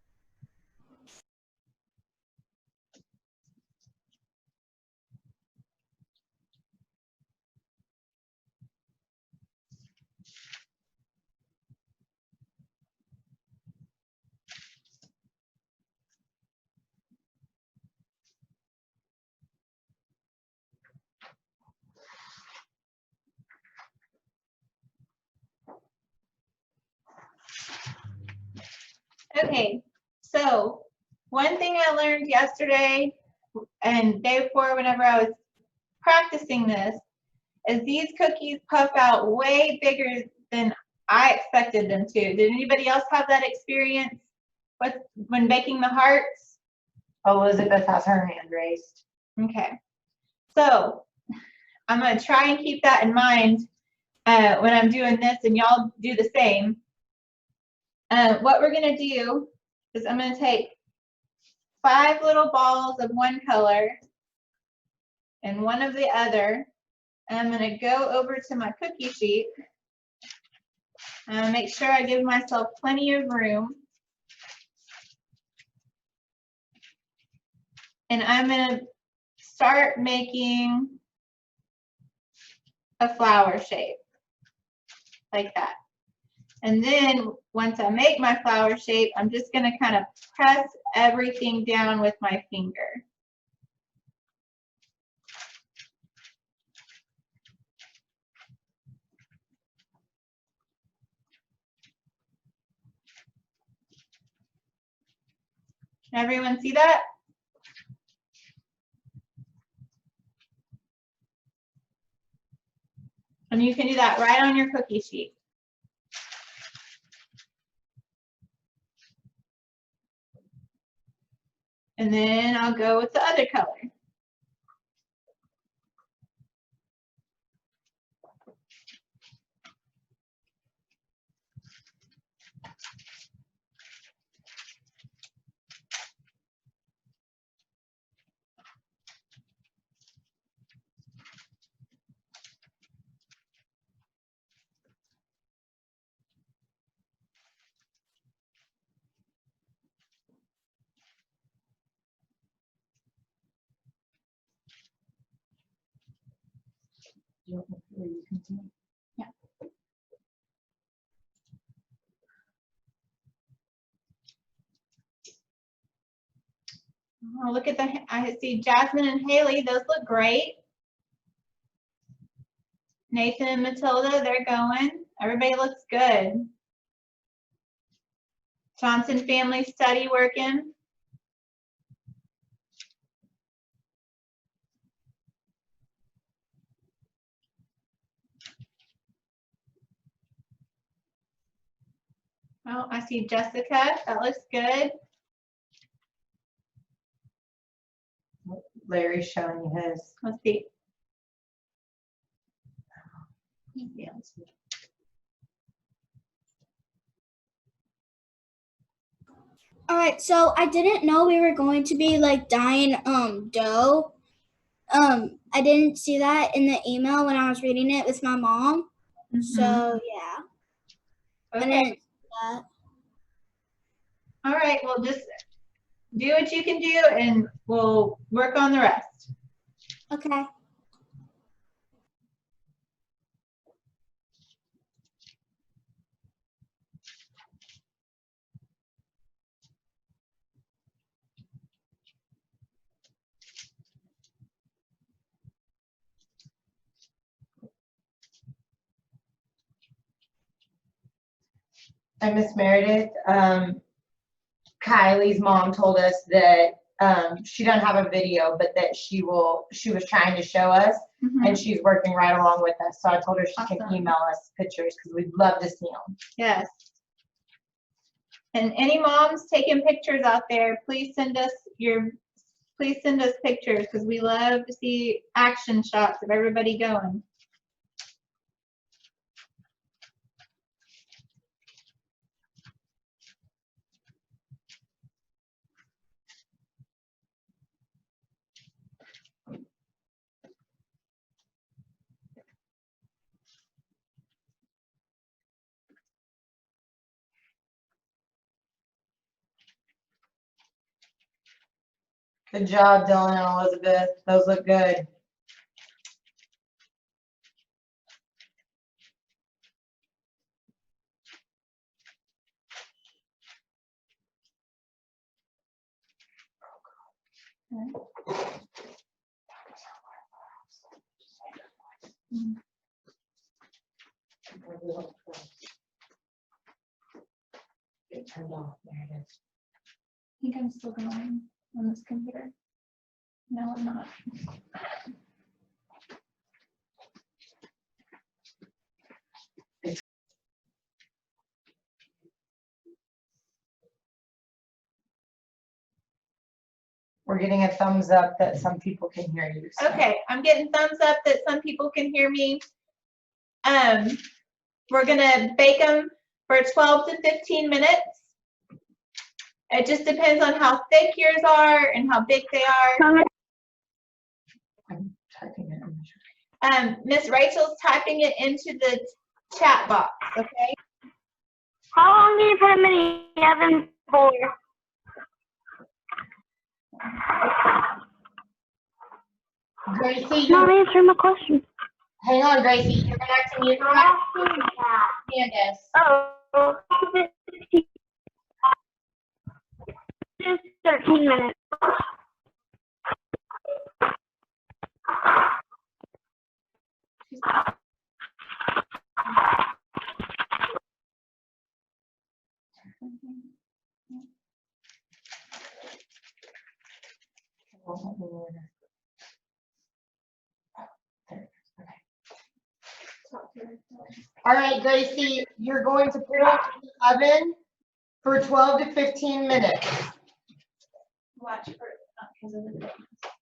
Okay, so one thing I learned yesterday and day before whenever I was practicing this is these cookies puff out way bigger than I expected them to. Did anybody else have that experience when baking the hearts? Elizabeth has her hand raised. Okay, so I'm gonna try and keep that in mind when I'm doing this, and y'all do the same. What we're gonna do is I'm gonna take 5 little balls of one color and one of the other, and I'm gonna go over to my cookie sheet and make sure I give myself plenty of room. And I'm gonna start making a flower shape like that. And then once I make my flower shape, I'm just gonna kind of press everything down with my finger. Can everyone see that? And you can do that right on your cookie sheet. And then I'll go with the other color. Yeah. Oh, look at I see Jasmine and Haley, those look great. Nathan and Matilda, they're going. Everybody looks good. Johnson Family Study working. Oh, I see Jessica, that looks good. Larry's showing you his. Let's see. All right, so I didn't know we were going to be like dyeing dough. I didn't see that in the email when I was reading it with my mom. So yeah. I Okay. didn't see that. All right, well, just do what you can do and we'll work on the rest. Okay. And Miss Meredith, Kylie's mom told us that she doesn't have a video, but that she was trying to show us, and she's working right along with us. So I told her she can Awesome. email us pictures because we'd love to see them. Yes. And any moms taking pictures out there, please send us pictures because we love to see action shots of everybody going. Good job, Dylan and Elizabeth. Those look good. It turned off. There it is. I think I'm still going on this computer. No, I'm not. We're getting a thumbs up that some people can hear you. so. Okay, I'm getting thumbs up that some people can hear me. We're gonna bake them for 12 to 15 minutes. It just depends on how thick yours are and how big they are. I'm typing it in the chat. Miss Rachel's typing it into the chat box, okay? How long do you put them in the oven for? Gracie, Not answering my question. hang on, Gracie. You're gonna have to mute your mic. Candace. Oh. Just 13 minutes. All right, Gracie, you're going to put it in the oven for 12 to 15 minutes. Watch for, because of the thickness.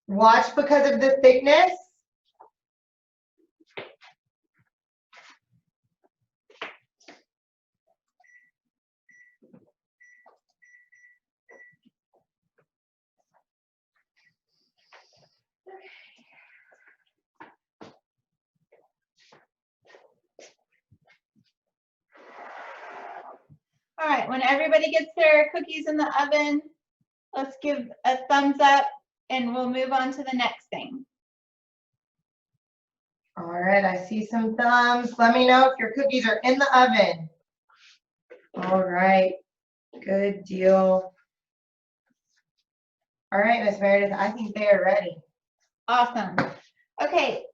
Watch because of the thickness. All right, when everybody gets their cookies in the oven, let's give a thumbs up and we'll move on to the next thing. All right, I see some thumbs. Let me know if your cookies are in the oven. All right, good deal. All right, Miss Meredith, I think they are ready. Awesome. Okay,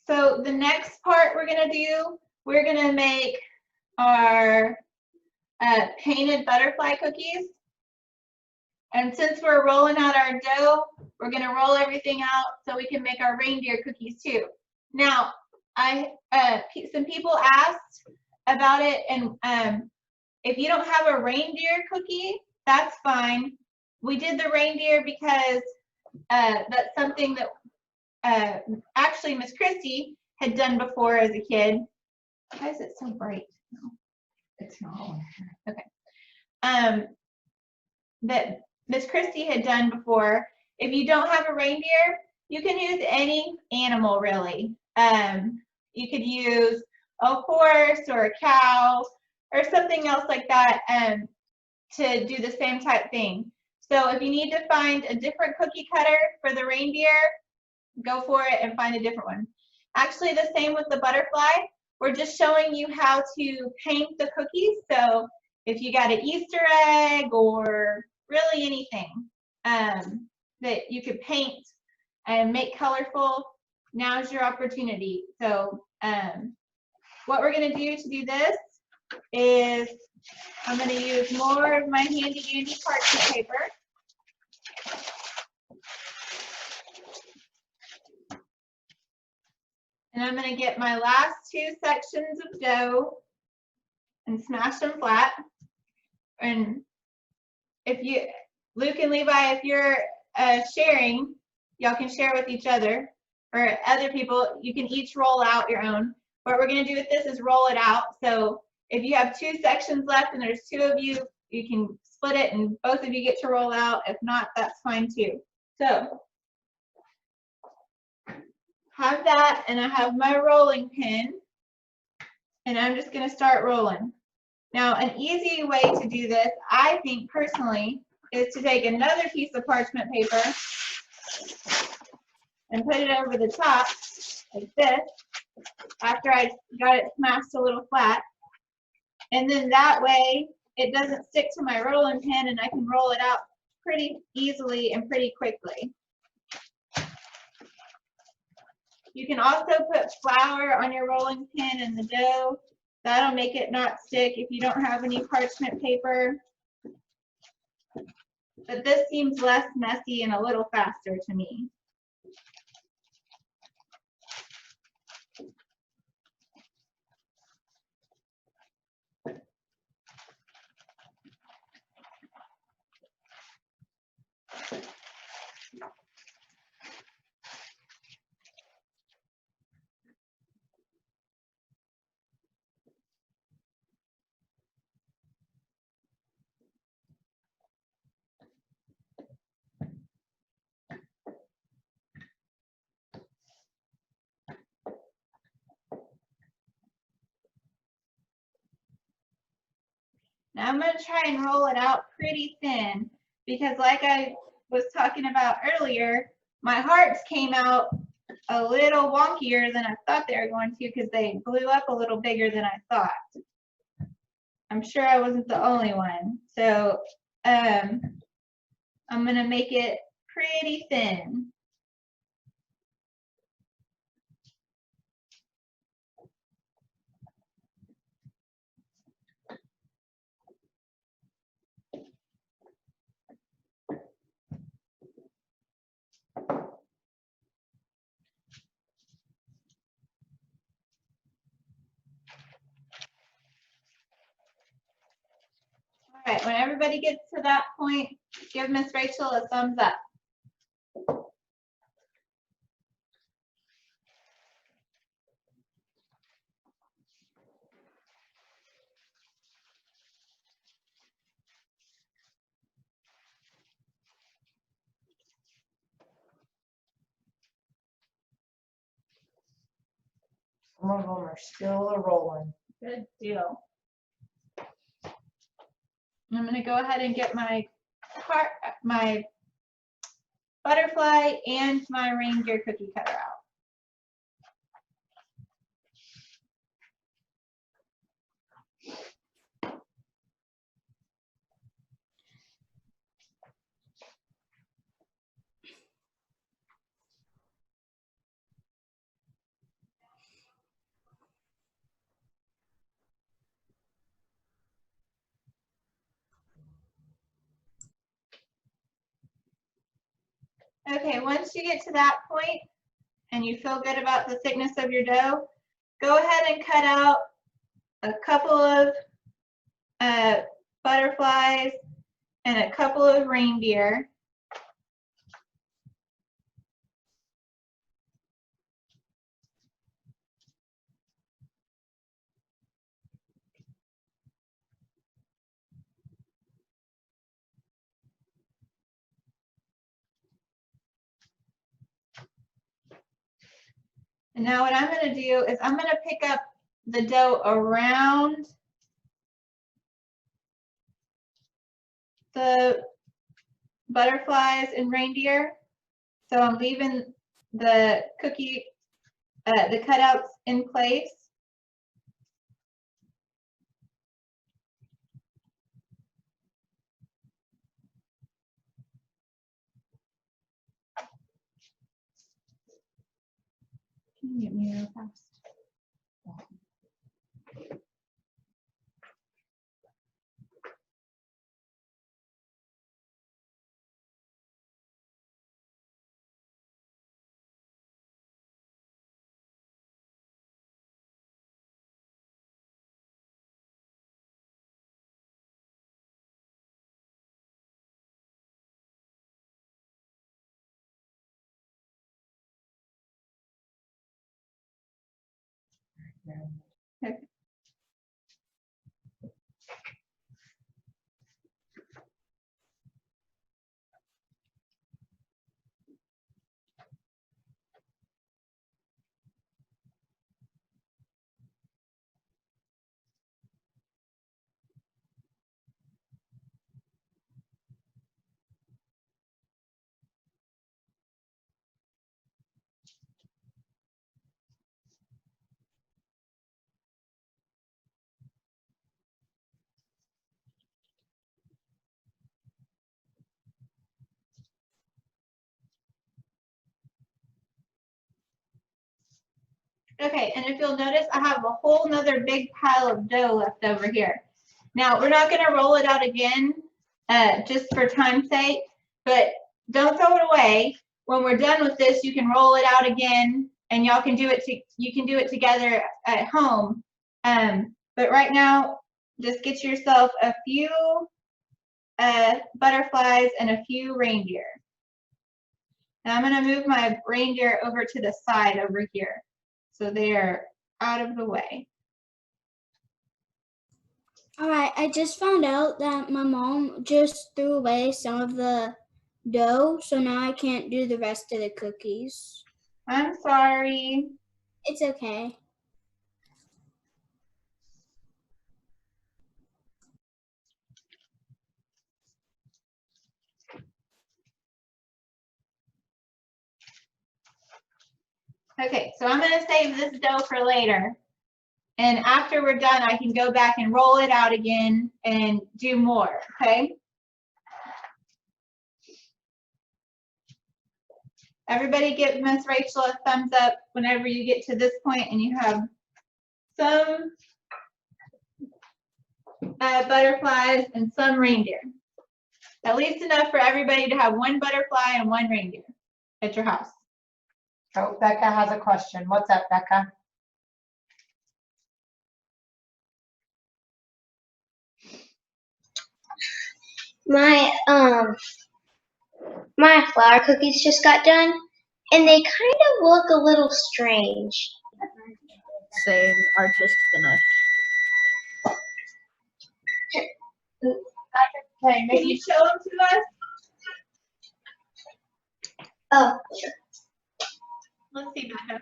so the next part we're gonna do, we're gonna make our painted butterfly cookies. And since we're rolling out our dough, we're gonna roll everything out so we can make our reindeer cookies too. Now, some people asked about it, and if you don't have a reindeer cookie, that's fine. We did the reindeer because that's something that actually Miss Christie had done before as a kid. Why is it so bright? No, it's not. Okay. That Miss Christie had done before. If you don't have a reindeer, you can use any animal really. You could use a horse or a cow or something else like that to do the same type thing. So if you need to find a different cookie cutter for the reindeer, go for it and find a different one. Actually, the same with the butterfly. We're just showing you how to paint the cookies. So if you got an Easter egg or really anything that you could paint and make colorful, now's your opportunity. So what we're going to do this is I'm going to use more of my handy dandy parchment paper. And I'm going to get my last two sections of dough and smash them flat. And if you, Luke and Levi, if you're sharing, y'all can share with each other, or other people, you can each roll out your own. What we're going to do with this is roll it out. So if you have two sections left and there's two of you, you can split it and both of you get to roll out. If not, that's fine too. So have that, and I have my rolling pin, and I'm just going to start rolling. Now, an easy way to do this, I think personally, is to take another piece of parchment paper and put it over the top like this after I got it smashed a little flat. And then that way it doesn't stick to my rolling pin and I can roll it out pretty easily and pretty quickly. You can also put flour on your rolling pin and the dough. That'll make it not stick if you don't have any parchment paper. But this seems less messy and a little faster to me. Now I'm going to try and roll it out pretty thin because like I was talking about earlier, my hearts came out a little wonkier than I thought they were going to because they blew up a little bigger than I thought. I'm sure I wasn't the only one. So I'm gonna make it pretty thin. All right, when everybody gets to that point, give Miss Rachel a thumbs up. Some of them are still a rolling. Good deal. I'm gonna go ahead and get my butterfly and my reindeer cookie cutter out. Okay, once you get to that point and you feel good about the thickness of your dough, go ahead and cut out a couple of butterflies and a couple of reindeer. And now what I'm going to do is I'm going to pick up the dough around the butterflies and reindeer. So I'm leaving the cookie, the cutouts in place. Can you get me real fast? Okay. Okay, and if you'll notice, I have a whole nother big pile of dough left over here. Now, we're not gonna roll it out again, just for time's sake, but don't throw it away. When we're done with this, you can roll it out again and y'all can do it, you can do it together at home. But right now, just get yourself a few butterflies and a few reindeer. Now I'm gonna move my reindeer over to the side over here, so they're out of the way. All right, I just found out that my mom just threw away some of the dough, so now I can't do the rest of the cookies. I'm sorry. It's okay. Okay, so I'm gonna save this dough for later. And after we're done, I can go back and roll it out again and do more, okay? Everybody give Miss Rachel a thumbs up whenever you get to this point and you have some butterflies and some reindeer. At least enough for everybody to have one butterfly and one reindeer at your house. Oh, Becca has a question. What's up, Becca? My flour cookies just got done, and they kind of look a little strange. Same, are just finished. Okay, Can maybe you show them to us? Oh, sure. Let's see, Becca.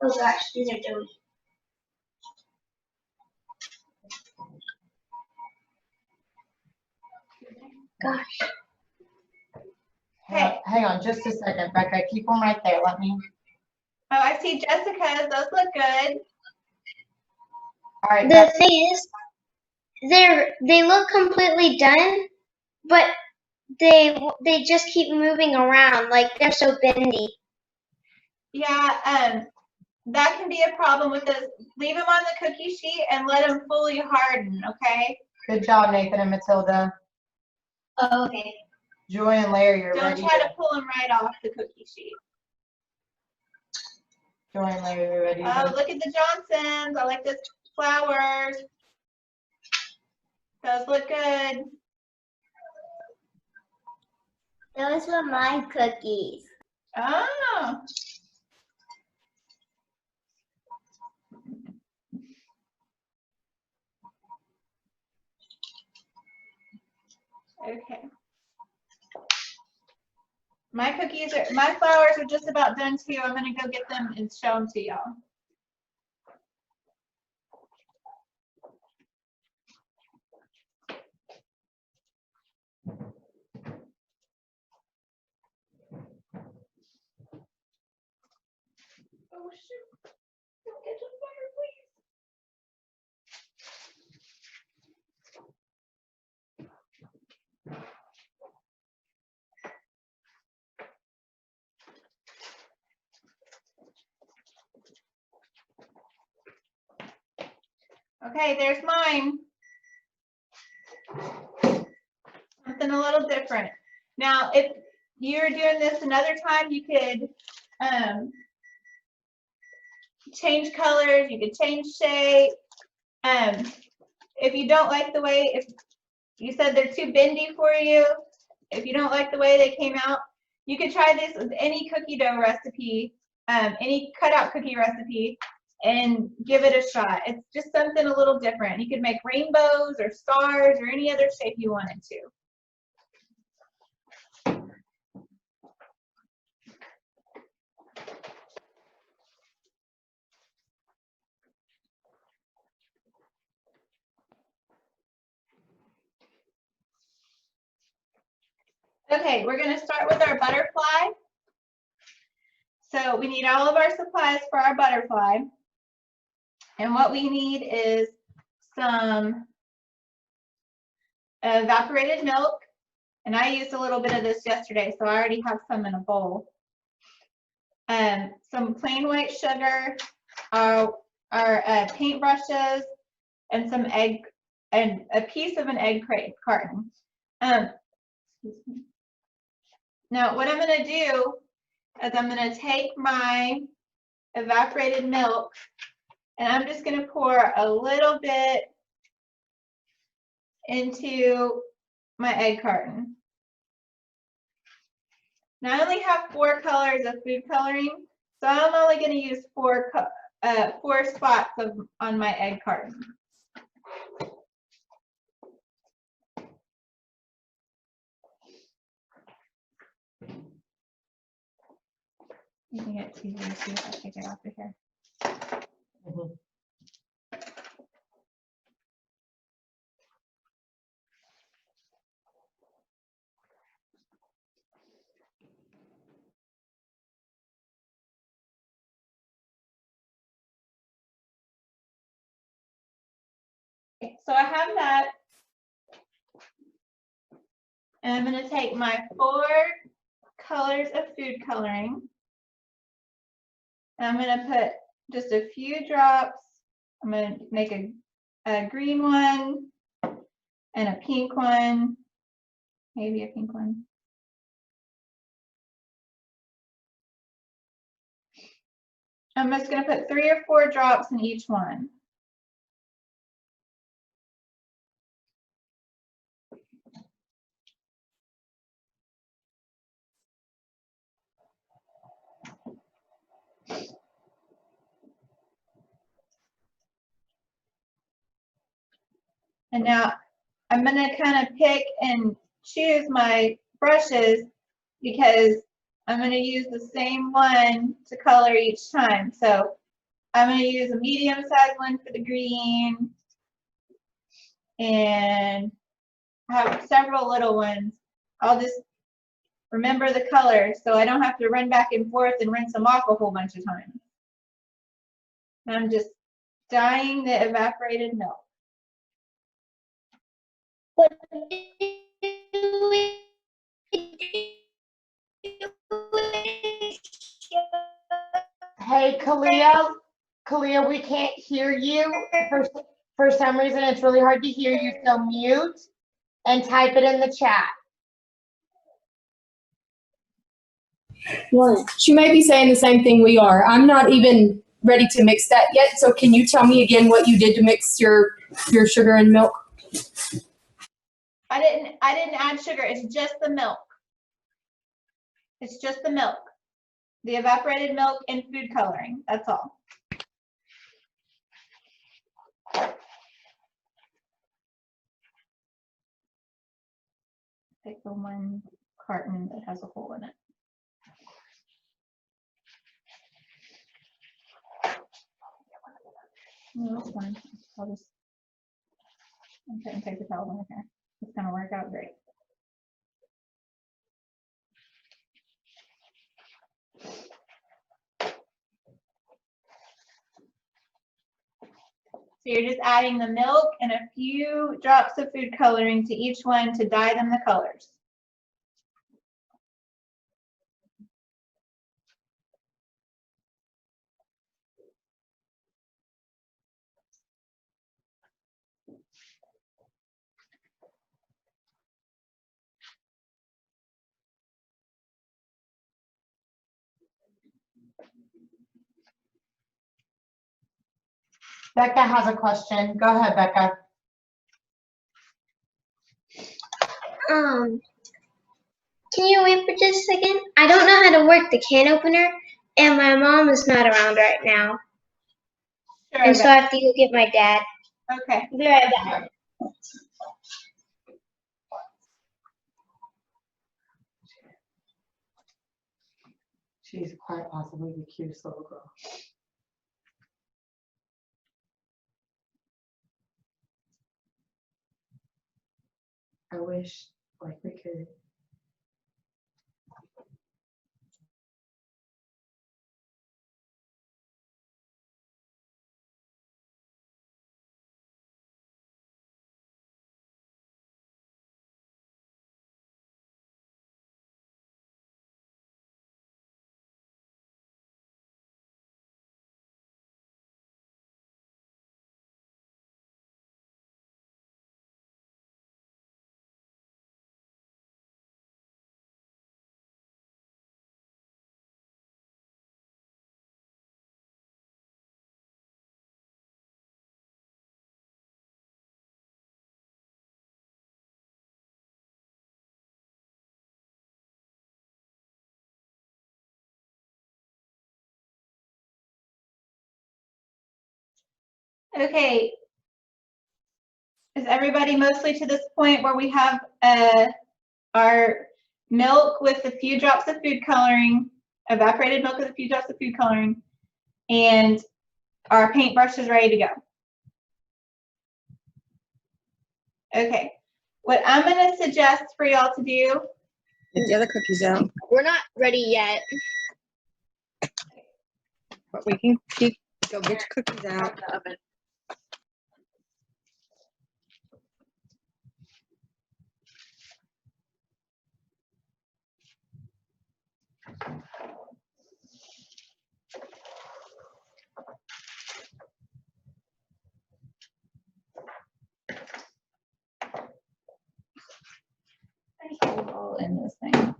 Oh gosh, these are doughy. Gosh. Hey. Hang on just a second, Becca. Keep them right there. Let me. Oh, I see Jessica's. Those look good. All right. The thing is, they look completely done, but they just keep moving around like they're so bendy. Yeah, that can be a problem with this. Leave them on the cookie sheet and let them fully harden, okay? Good job, Nathan and Matilda. Oh, okay. Joy and Larry, you're Don't ready. try to pull them right off the cookie sheet. Joy and Larry, you're ready. Oh, look at the Johnsons. I like those flowers. Those look good. Those were my cookies. Oh. Okay. My flowers are just about done too. I'm gonna go get them and show them to y'all. Oh shoot. Don't get on fire, please. Okay, there's mine. Something a little different. Now, if you're doing this another time, you could change colors, you could change shape. If you don't like the way, if you said they're too bendy for you, if you don't like the way they came out, you could try this with any cookie dough recipe, any cutout cookie recipe, and give it a shot. It's just something a little different. You could make rainbows or stars or any other shape you wanted to. Okay, we're gonna start with our butterfly. So we need all of our supplies for our butterfly. And what we need is some evaporated milk. And I used a little bit of this yesterday, so I already have some in a bowl. Some plain white sugar, our paintbrushes, and some egg, and a piece of an egg carton. Now, what I'm going to do is I'm going to take my evaporated milk and I'm just going to pour a little bit into my egg carton. Now, I only have 4 colors of food coloring, so I'm only going to use 4 spots on my egg carton. You can get easier to see if I take it off of here. So I have that. And I'm gonna take my 4 colors of food coloring. And I'm gonna put just a few drops. I'm gonna make a green one and a pink one, maybe a pink one. I'm just gonna put 3 or 4 drops in each one. And now I'm gonna kind of pick and choose my brushes because I'm gonna use the same one to color each time. So I'm gonna use a medium-sized one for the green and have several little ones. I'll just remember the color so I don't have to run back and forth and rinse them off a whole bunch of times. And I'm just dyeing the evaporated milk. What Hey, Kalia, we can't hear you. For some reason, it's really hard to hear you, so mute and type it in the chat. Well, she may be saying the same thing we are. I'm not even ready to mix that yet. So can you tell me again what you did to mix your sugar and milk? I didn't add sugar. It's just the milk. It's just the milk. The evaporated milk and food coloring. That's all. Take the one carton that has a hole in it. No, that's fine. I'll just take and take the towel in here. It's gonna work out great. So you're just adding the milk and a few drops of food coloring to each one to dye them the colors. Becca has a question. Go ahead, Becca. Can you wait for just a second? I don't know how to work the can opener, and my mom is not around right now. Sure, And so I have to go get my dad. okay. Be right back. She's quite possibly the cutest little girl. I wish, like, we could. Okay. Is everybody mostly to this point where we have our milk with a few drops of food coloring, evaporated milk with a few drops of food coloring, and our paintbrush is ready to go? Okay. What I'm going to suggest for y'all to do. Get the other cookies out. We're not ready yet. But we can go get your cookies out. all in this thing.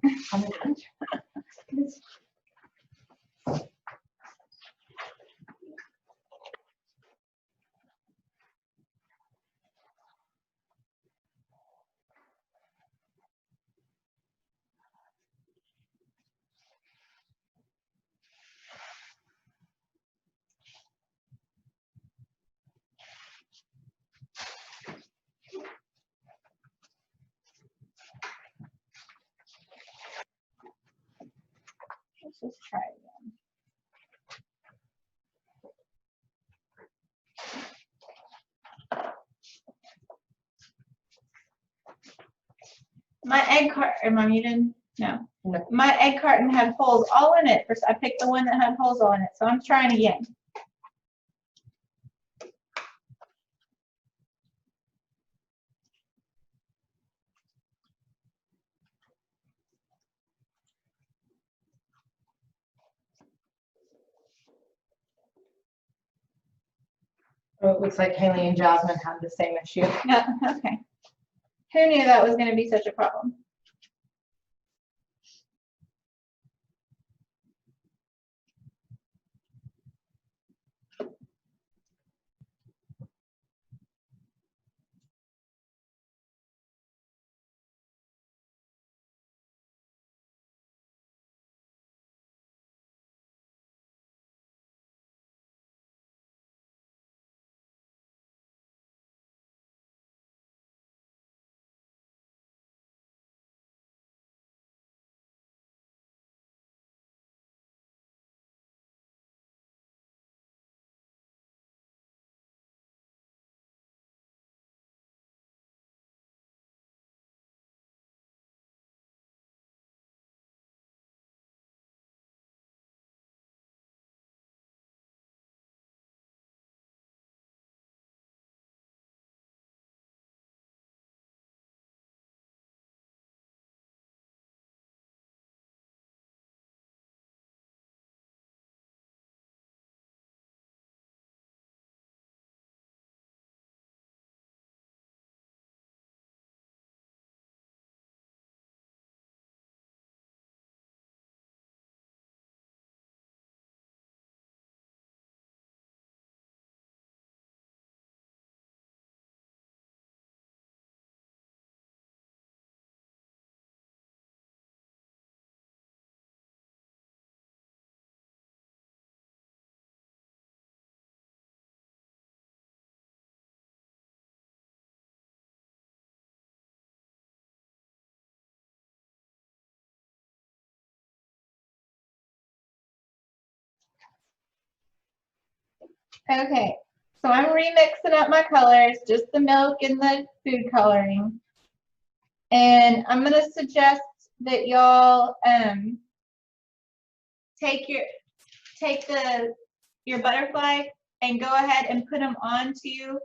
Let's just try again. My egg carton, am I muted? No. No. My egg carton had holes all in it. First, I picked the one that had holes all in it, so I'm trying again. Oh, it looks like Haley and Jasmine had the same issue. No, okay. Who knew that was going to be such a problem? Okay, so I'm remixing up my colors, just the milk and the food coloring. And I'm gonna suggest that y'all take your butterfly and go ahead and put them onto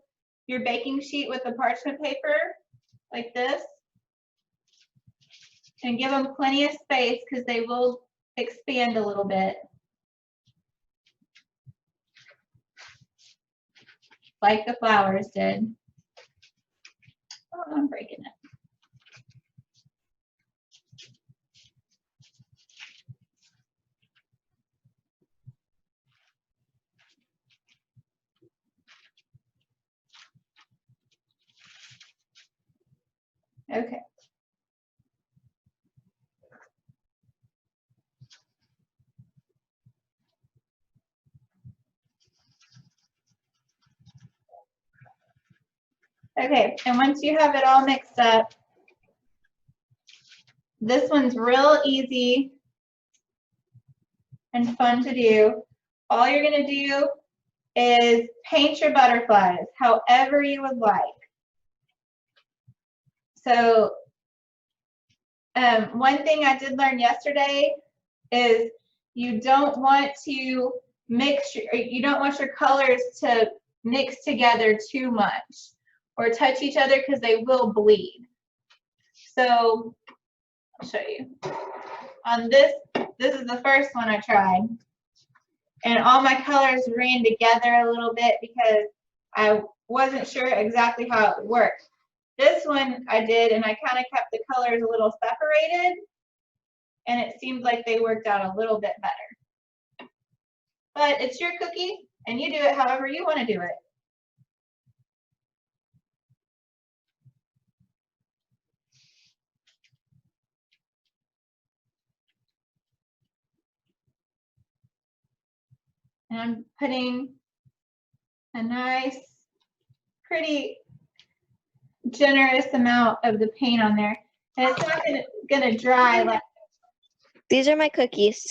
your baking sheet with the parchment paper, like this. And give them plenty of space because they will expand a little bit. Like the flowers did. Oh, I'm breaking it. Okay. Okay, and once you have it all mixed up, this one's real easy and fun to do. All you're gonna do is paint your butterflies however you would like. So one thing I did learn yesterday is you don't want to you don't want your colors to mix together too much or touch each other because they will bleed. So I'll show you. On this is the first one I tried. And all my colors ran together a little bit because I wasn't sure exactly how it would work. This one I did, and I kind of kept the colors a little separated, and it seems like they worked out a little bit better. But it's your cookie, and you do it however you want to do it. And I'm putting a nice, pretty generous amount of the paint on there. And it's not gonna dry like. These are my cookies.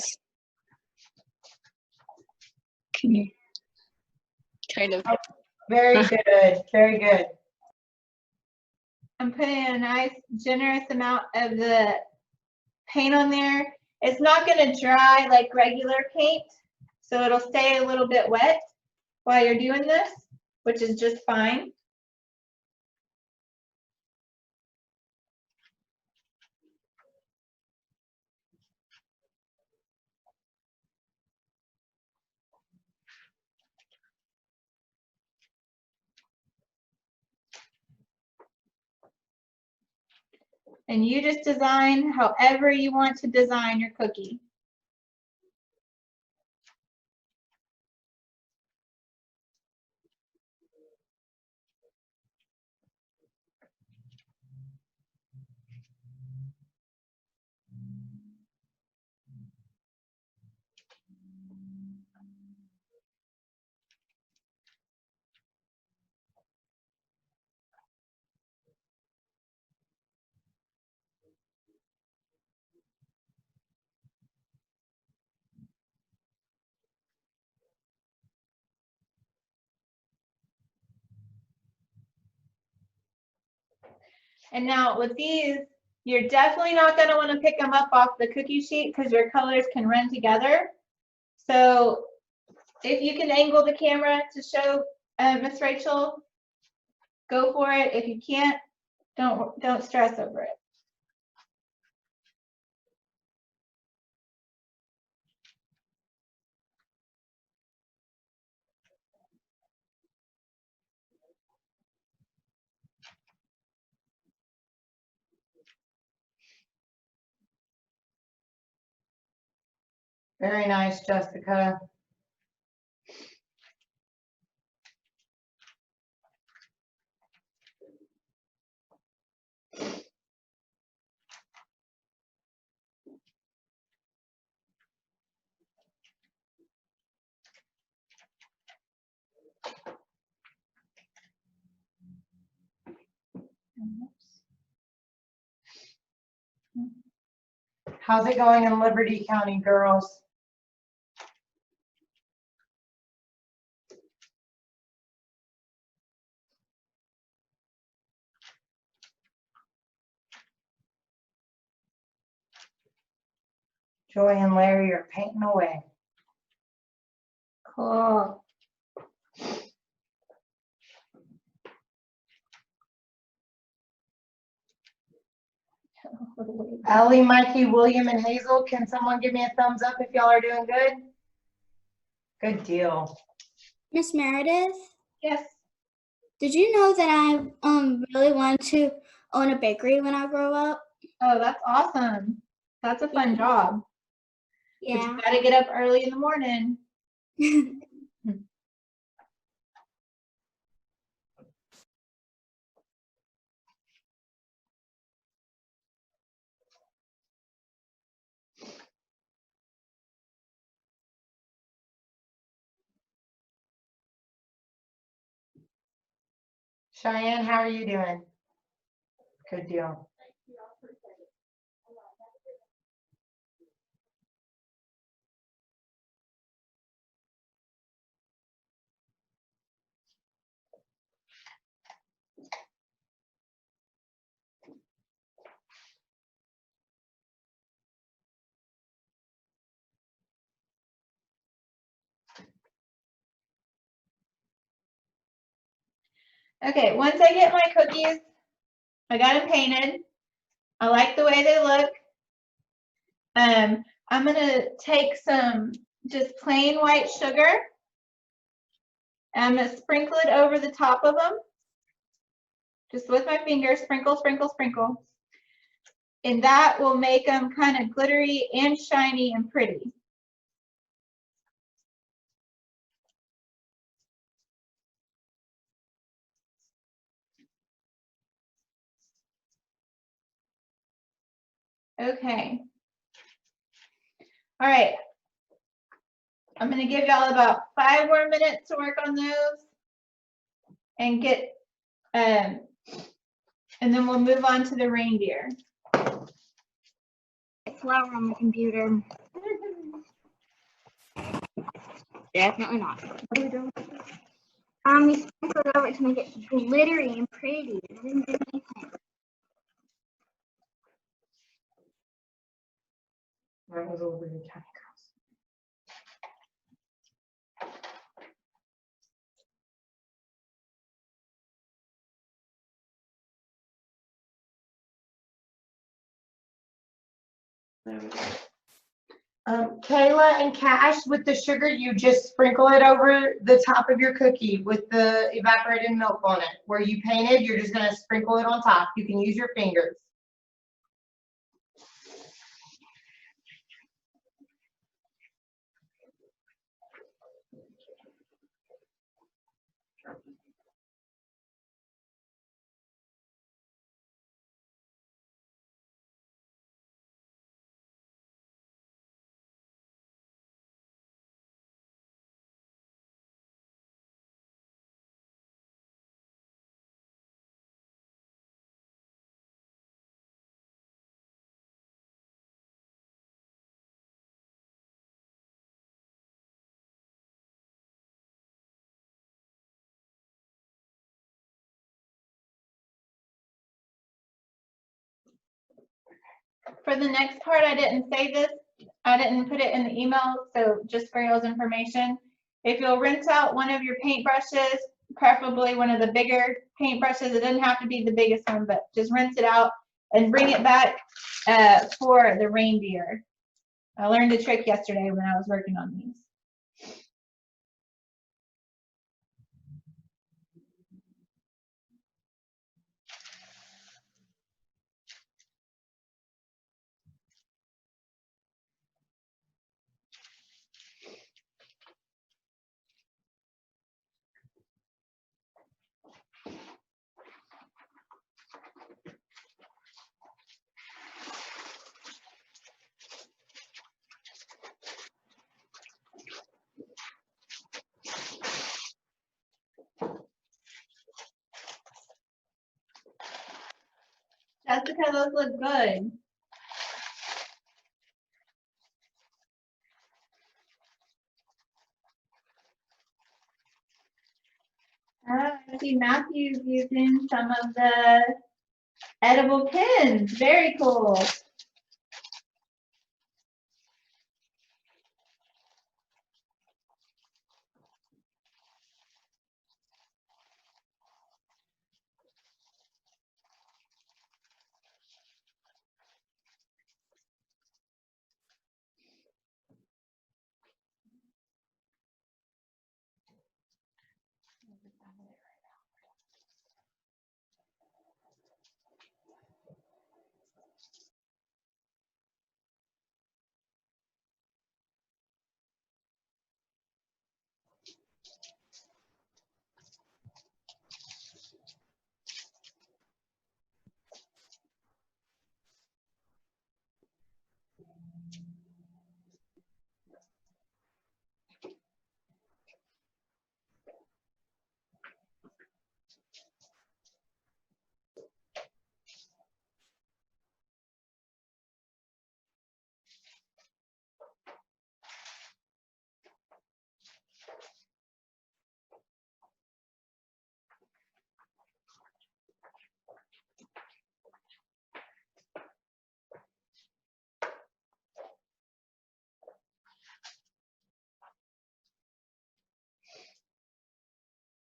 Can you? Kind of. Very good, very good. I'm putting a nice, generous amount of the paint on there. It's not gonna dry like regular paint, so it'll stay a little bit wet while you're doing this, which is just fine. And you just design however you want to design your cookie. And now with these, you're definitely not going to want to pick them up off the cookie sheet because your colors can run together. So if you can angle the camera to show Miss Rachel, go for it. If you can't, don't stress over it. Very nice, Jessica. How's it going in Liberty County, girls? Joy and Larry are painting away. Cool. Ellie, Mikey, William, and Hazel, can someone give me a thumbs up if y'all are doing good? Good deal. Miss Meredith, Yes. did you know that I really want to own a bakery when I grow up? Oh, that's awesome. That's a fun job. But Yeah. you gotta get up early in the morning. Cheyenne, how are you doing? Good deal. Okay, once I get my cookies, I got them painted. I like the way they look. I'm gonna take some just plain white sugar. And I'm gonna sprinkle it over the top of them. just with my fingers, sprinkle, sprinkle, sprinkle. And that will make them kind of glittery and shiny and pretty. Okay. All right. I'm going to give y'all about 5 more minutes to work on those and get, and then we'll move on to the reindeer. Flower on the computer. Definitely not. What are we doing? We sprinkled it over to make it glittery and pretty. I didn't do anything. That was over the tiny Kayla and Cash, with the sugar, you just sprinkle it over the top of your cookie with the evaporated milk on it. Where you painted, you're just gonna sprinkle it on top. You can use your fingers. For the next part, I didn't say this. I didn't put it in the email, so just for y'all's information. If you'll rinse out one of your paintbrushes, preferably one of the bigger paintbrushes, it doesn't have to be the biggest one, but just rinse it out and bring it back for the reindeer. I learned a trick yesterday when I was working on these. Jessica, those look good. I see Matthew's using some of the edible pins. Very cool.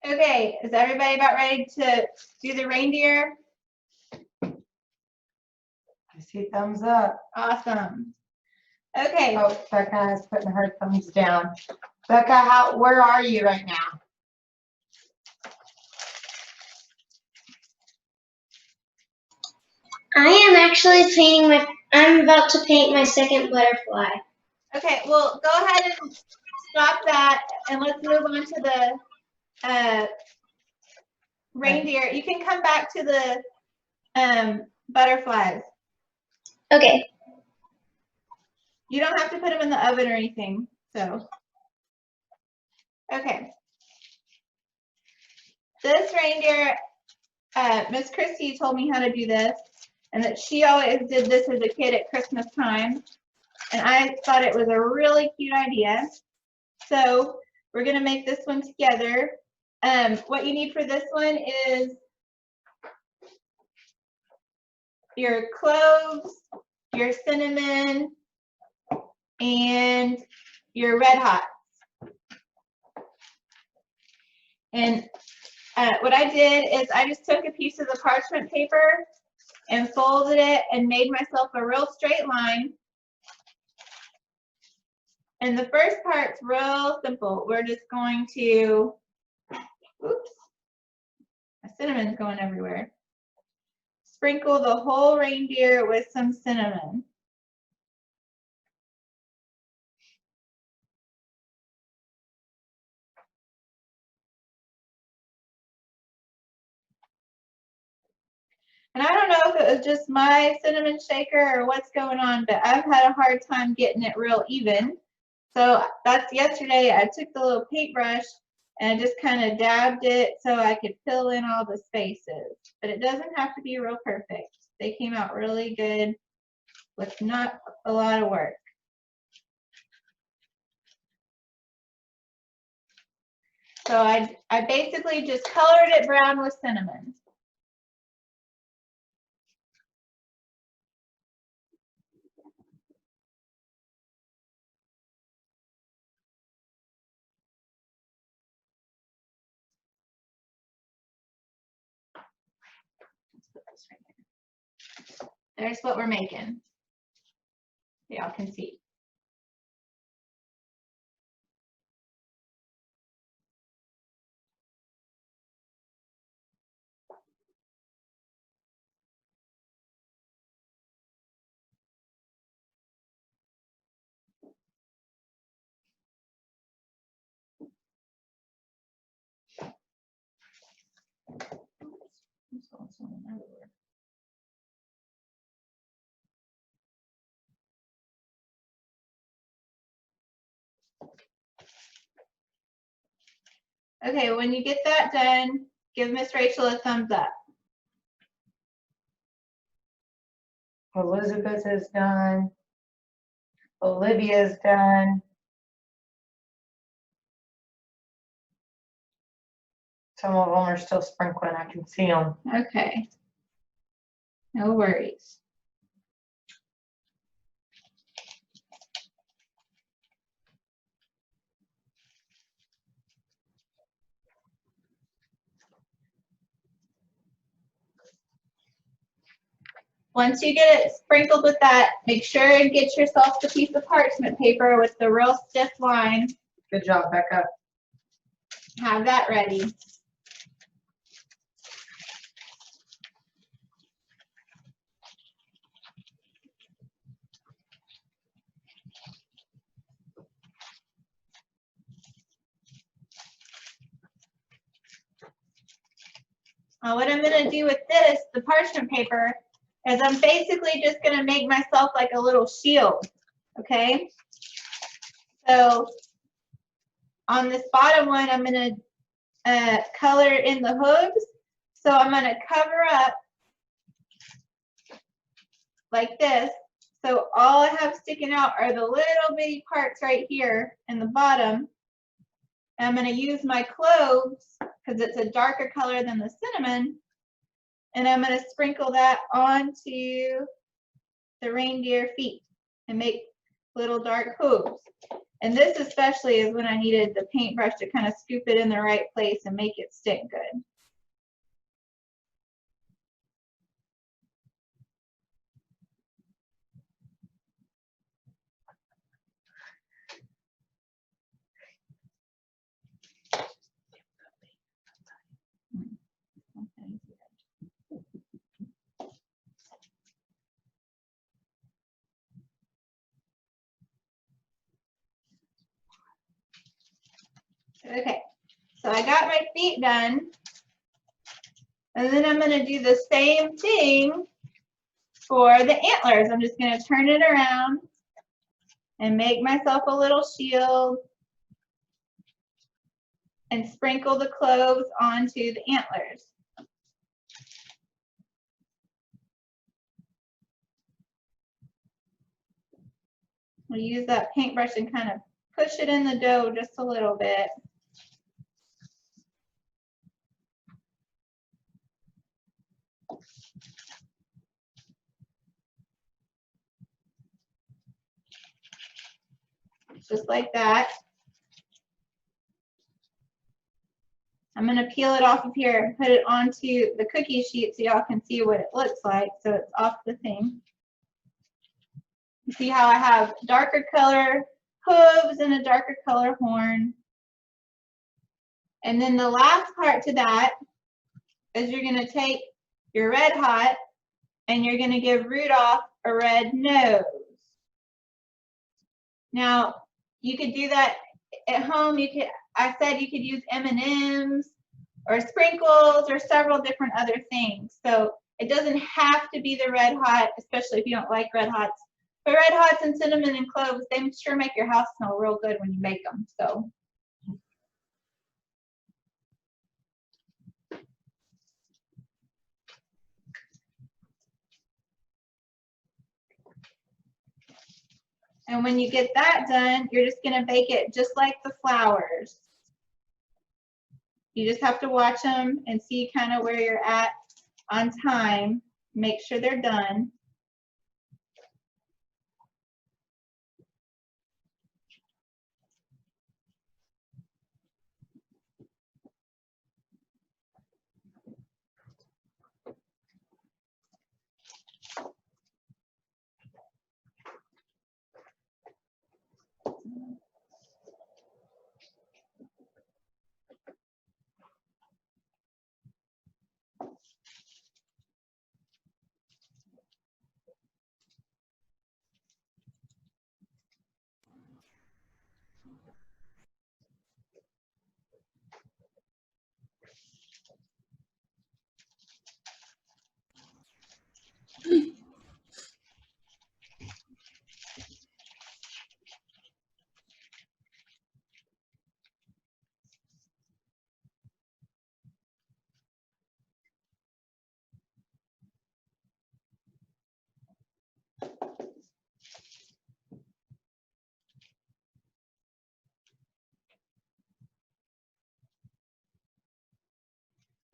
Okay, is everybody about ready to do the reindeer? I see thumbs up. Awesome. Okay. Oh, Becca is putting her thumbs down. Becca, where are you right now? I am actually I'm about to paint my second butterfly. Okay, well, go ahead and stop that and let's move on to the reindeer. You can come back to the butterflies. Okay. You don't have to put them in the oven or anything, so. Okay. This reindeer, Miss Christie told me how to do this, and that she always did this as a kid at Christmas time. And I thought it was a really cute idea. So we're gonna make this one together. What you need for this one is your cloves, your cinnamon, and your red hot. And what I did is I just took a piece of the parchment paper and folded it and made myself a real straight line. And the first part's real simple. We're just going to, oops, my cinnamon's going everywhere. Sprinkle the whole reindeer with some cinnamon. And I don't know if it was just my cinnamon shaker or what's going on, but I've had a hard time getting it real even. So that's yesterday. I took the little paintbrush and I just kind of dabbed it so I could fill in all the spaces. But it doesn't have to be real perfect. They came out really good with not a lot of work. So I basically just colored it brown with cinnamon. There's what we're making. Y'all can see. Okay, when you get that done, give Miss Rachel a thumbs up. Elizabeth is done. Olivia's done. Some of them are still sprinkling. I can see them. Okay. No worries. Once you get it sprinkled with that, make sure and get yourself the piece of parchment paper with the real stiff line. Good job, Becca. Have that ready. What I'm going to do with this, the parchment paper, is I'm basically just going to make myself like a little shield, okay? So on this bottom one, I'm going to color in the hooves. So I'm going to cover up like this. So all I have sticking out are the little bitty parts right here in the bottom. And I'm going to use my cloves because it's a darker color than the cinnamon. And I'm going to sprinkle that onto the reindeer feet and make little dark hooves. And this especially is when I needed the paintbrush to kind of scoop it in the right place and make it stick good. Okay, so I got my feet done. And then I'm gonna do the same thing for the antlers. I'm just gonna turn it around and make myself a little shield and sprinkle the cloves onto the antlers. We'll use that paintbrush and kind of push it in the dough just a little bit. Just like that. I'm going to peel it off of here and put it onto the cookie sheet so y'all can see what it looks like. So it's off the thing. You see how I have darker color hooves and a darker color horn. And then the last part to that is you're going to take your Red Hot and you're going to give Rudolph a red nose. Now, you could do that at home. I said you could use M&Ms or sprinkles or several different other things. So it doesn't have to be the Red Hot, especially if you don't like Red Hots. But Red Hots and cinnamon and cloves, they sure make your house smell real good when you make them. So. And when you get that done, you're just gonna bake it just like the flowers. You just have to watch them and see kind of where you're at on time. Make sure they're done.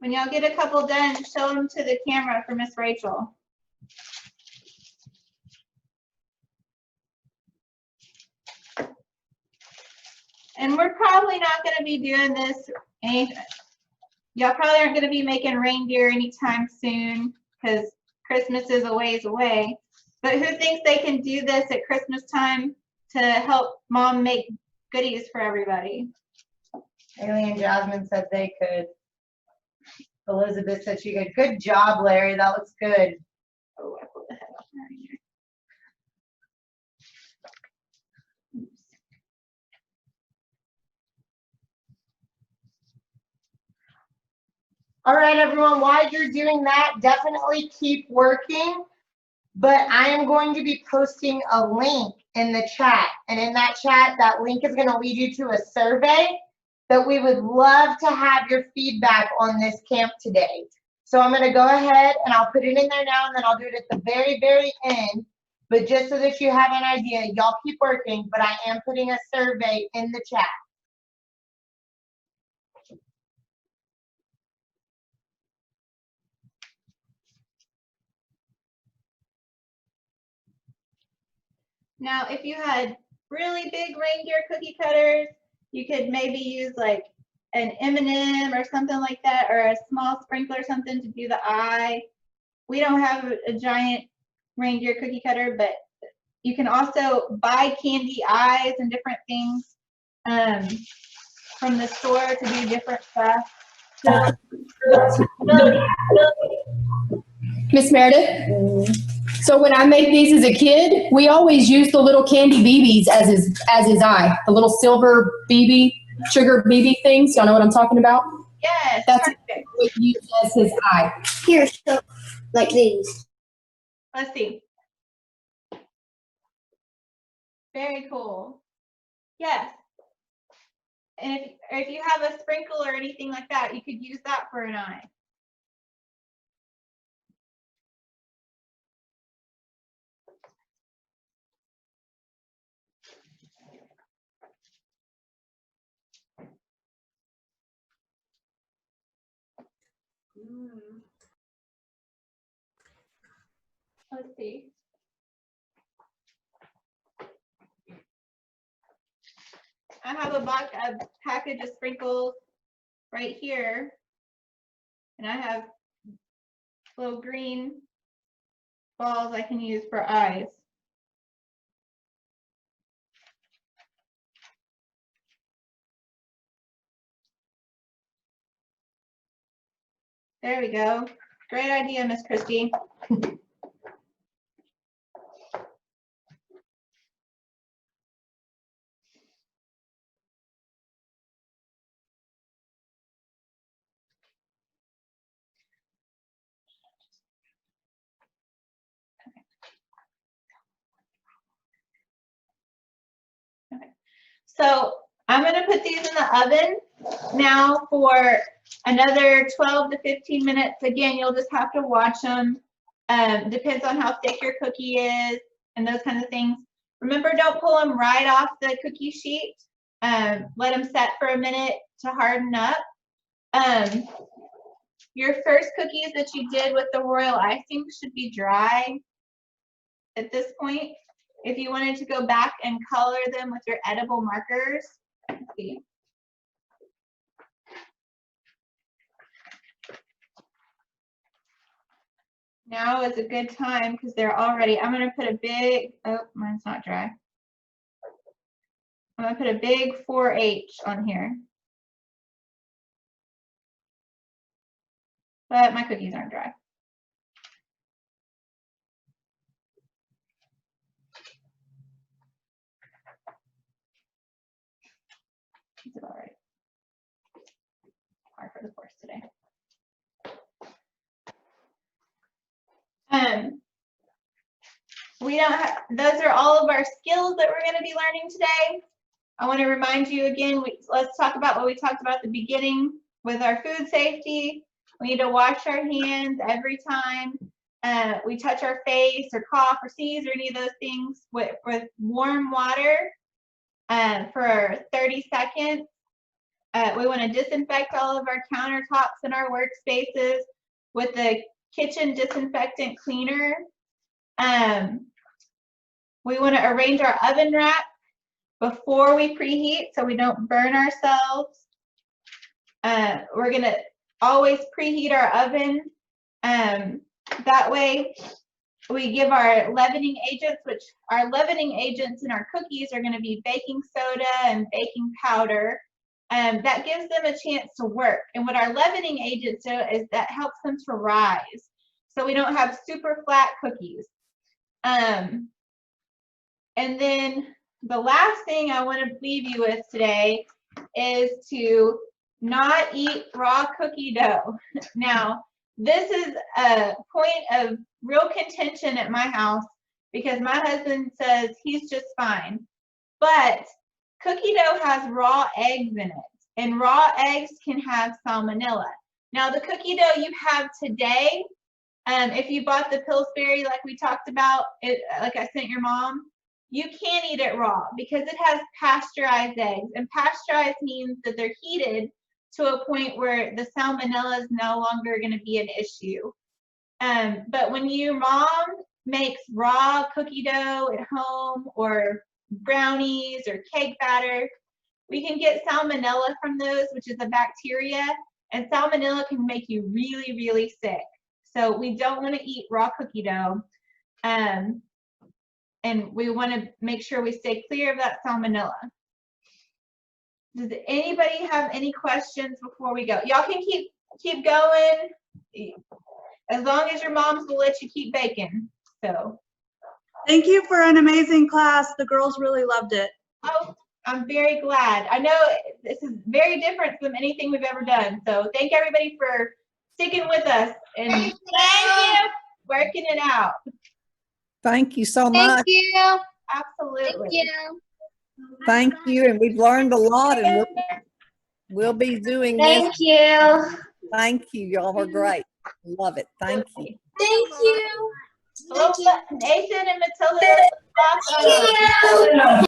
When y'all get a couple done, show them to the camera for Miss Rachel. And we're probably not going to be doing this. Y'all probably aren't going to be making reindeer anytime soon because Christmas is a ways away. But who thinks they can do this at Christmas time to help Mom make goodies for everybody? Haley and Jasmine said they could. Elizabeth said she could. Good job, Larry. That looks good. Oh, I pulled the head off right here. All right, everyone, while you're doing that, definitely keep working. But I am going to be posting a link in the chat. And in that chat, that link is going to lead you to a survey that we would love to have your feedback on this camp today. So I'm going to go ahead and I'll put it in there now, and then I'll do it at the very, very end. But just so that you have an idea, y'all keep working, but I am putting a survey in the chat. Now, if you had really big reindeer cookie cutters, you could maybe use like an M&M or something like that, or a small sprinkler or something to do the eye. We don't have a giant reindeer cookie cutter, but you can also buy candy eyes and different things from the store to do different stuff. Miss Meredith? So when I made these as a kid, we always used the little candy BBs as his eye, the little silver BB. sugar BB things. Y'all know what I'm talking about? Yes, That's perfect. what you as his eye. Here, so like these. Let's see. Very cool. Yes. And if you have a sprinkle or anything like that, you could use that for an eye. Let's see. I have a package of sprinkles right here. And I have little green balls I can use for eyes. There we go. Great idea, Miss Christie. So I'm going to put these in the oven now for another 12 to 15 minutes. Again, you'll just have to watch them. Depends on how thick your cookie is and those kinds of things. Remember, don't pull them right off the cookie sheet. Let them set for a minute to harden up. Your first cookies that you did with the royal icing should be dry at this point. If you wanted to go back and color them with your edible markers, let's see. Now is a good time because they're already, I'm going to put a big, oh, mine's not dry. I'm going to put a big 4H on here. But my cookies aren't dry. It's about right. Hard for the course today. We don't have, those are all of our skills that we're going to be learning today. I want to remind you again, let's talk about what we talked about at the beginning with our food safety. We need to wash our hands every time we touch our face or cough or sneeze or any of those things with warm water for 30 seconds. We want to disinfect all of our countertops and our workspaces with the kitchen disinfectant cleaner. We want to arrange our oven rack before we preheat so we don't burn ourselves. We're going to always preheat our oven. That way we give our leavening agents, which our leavening agents in our cookies are going to be baking soda and baking powder. That gives them a chance to work. And what our leavening agents do is that helps them to rise. So we don't have super flat cookies. And then the last thing I want to leave you with today is to not eat raw cookie dough. Now, this is a point of real contention at my house because my husband says he's just fine. But cookie dough has raw eggs in it, and raw eggs can have salmonella. Now, the cookie dough you have today, if you bought the Pillsbury like we talked about, like I sent your mom, you can't eat it raw because it has pasteurized eggs. And pasteurized means that they're heated to a point where the salmonella is no longer going to be an issue. But when your mom makes raw cookie dough at home or brownies or cake batter, we can get salmonella from those, which is a bacteria, and salmonella can make you really, really sick. So we don't want to eat raw cookie dough. And we want to make sure we stay clear of that salmonella. Does anybody have any questions before we go? Y'all can keep going as long as your moms will let you keep baking. So. Thank you for an amazing class. The girls really loved it. Oh, I'm very glad. I know this is very different from anything we've ever done. So thank everybody for sticking with us and working it out. Thank you so Thank much. you. Absolutely. Thank you. Thank you. And we've learned a lot and we'll be doing this. Thank you. Thank you. Y'all were great. Love it. Thank you. Thank you. Hello, Nathan and Matilda.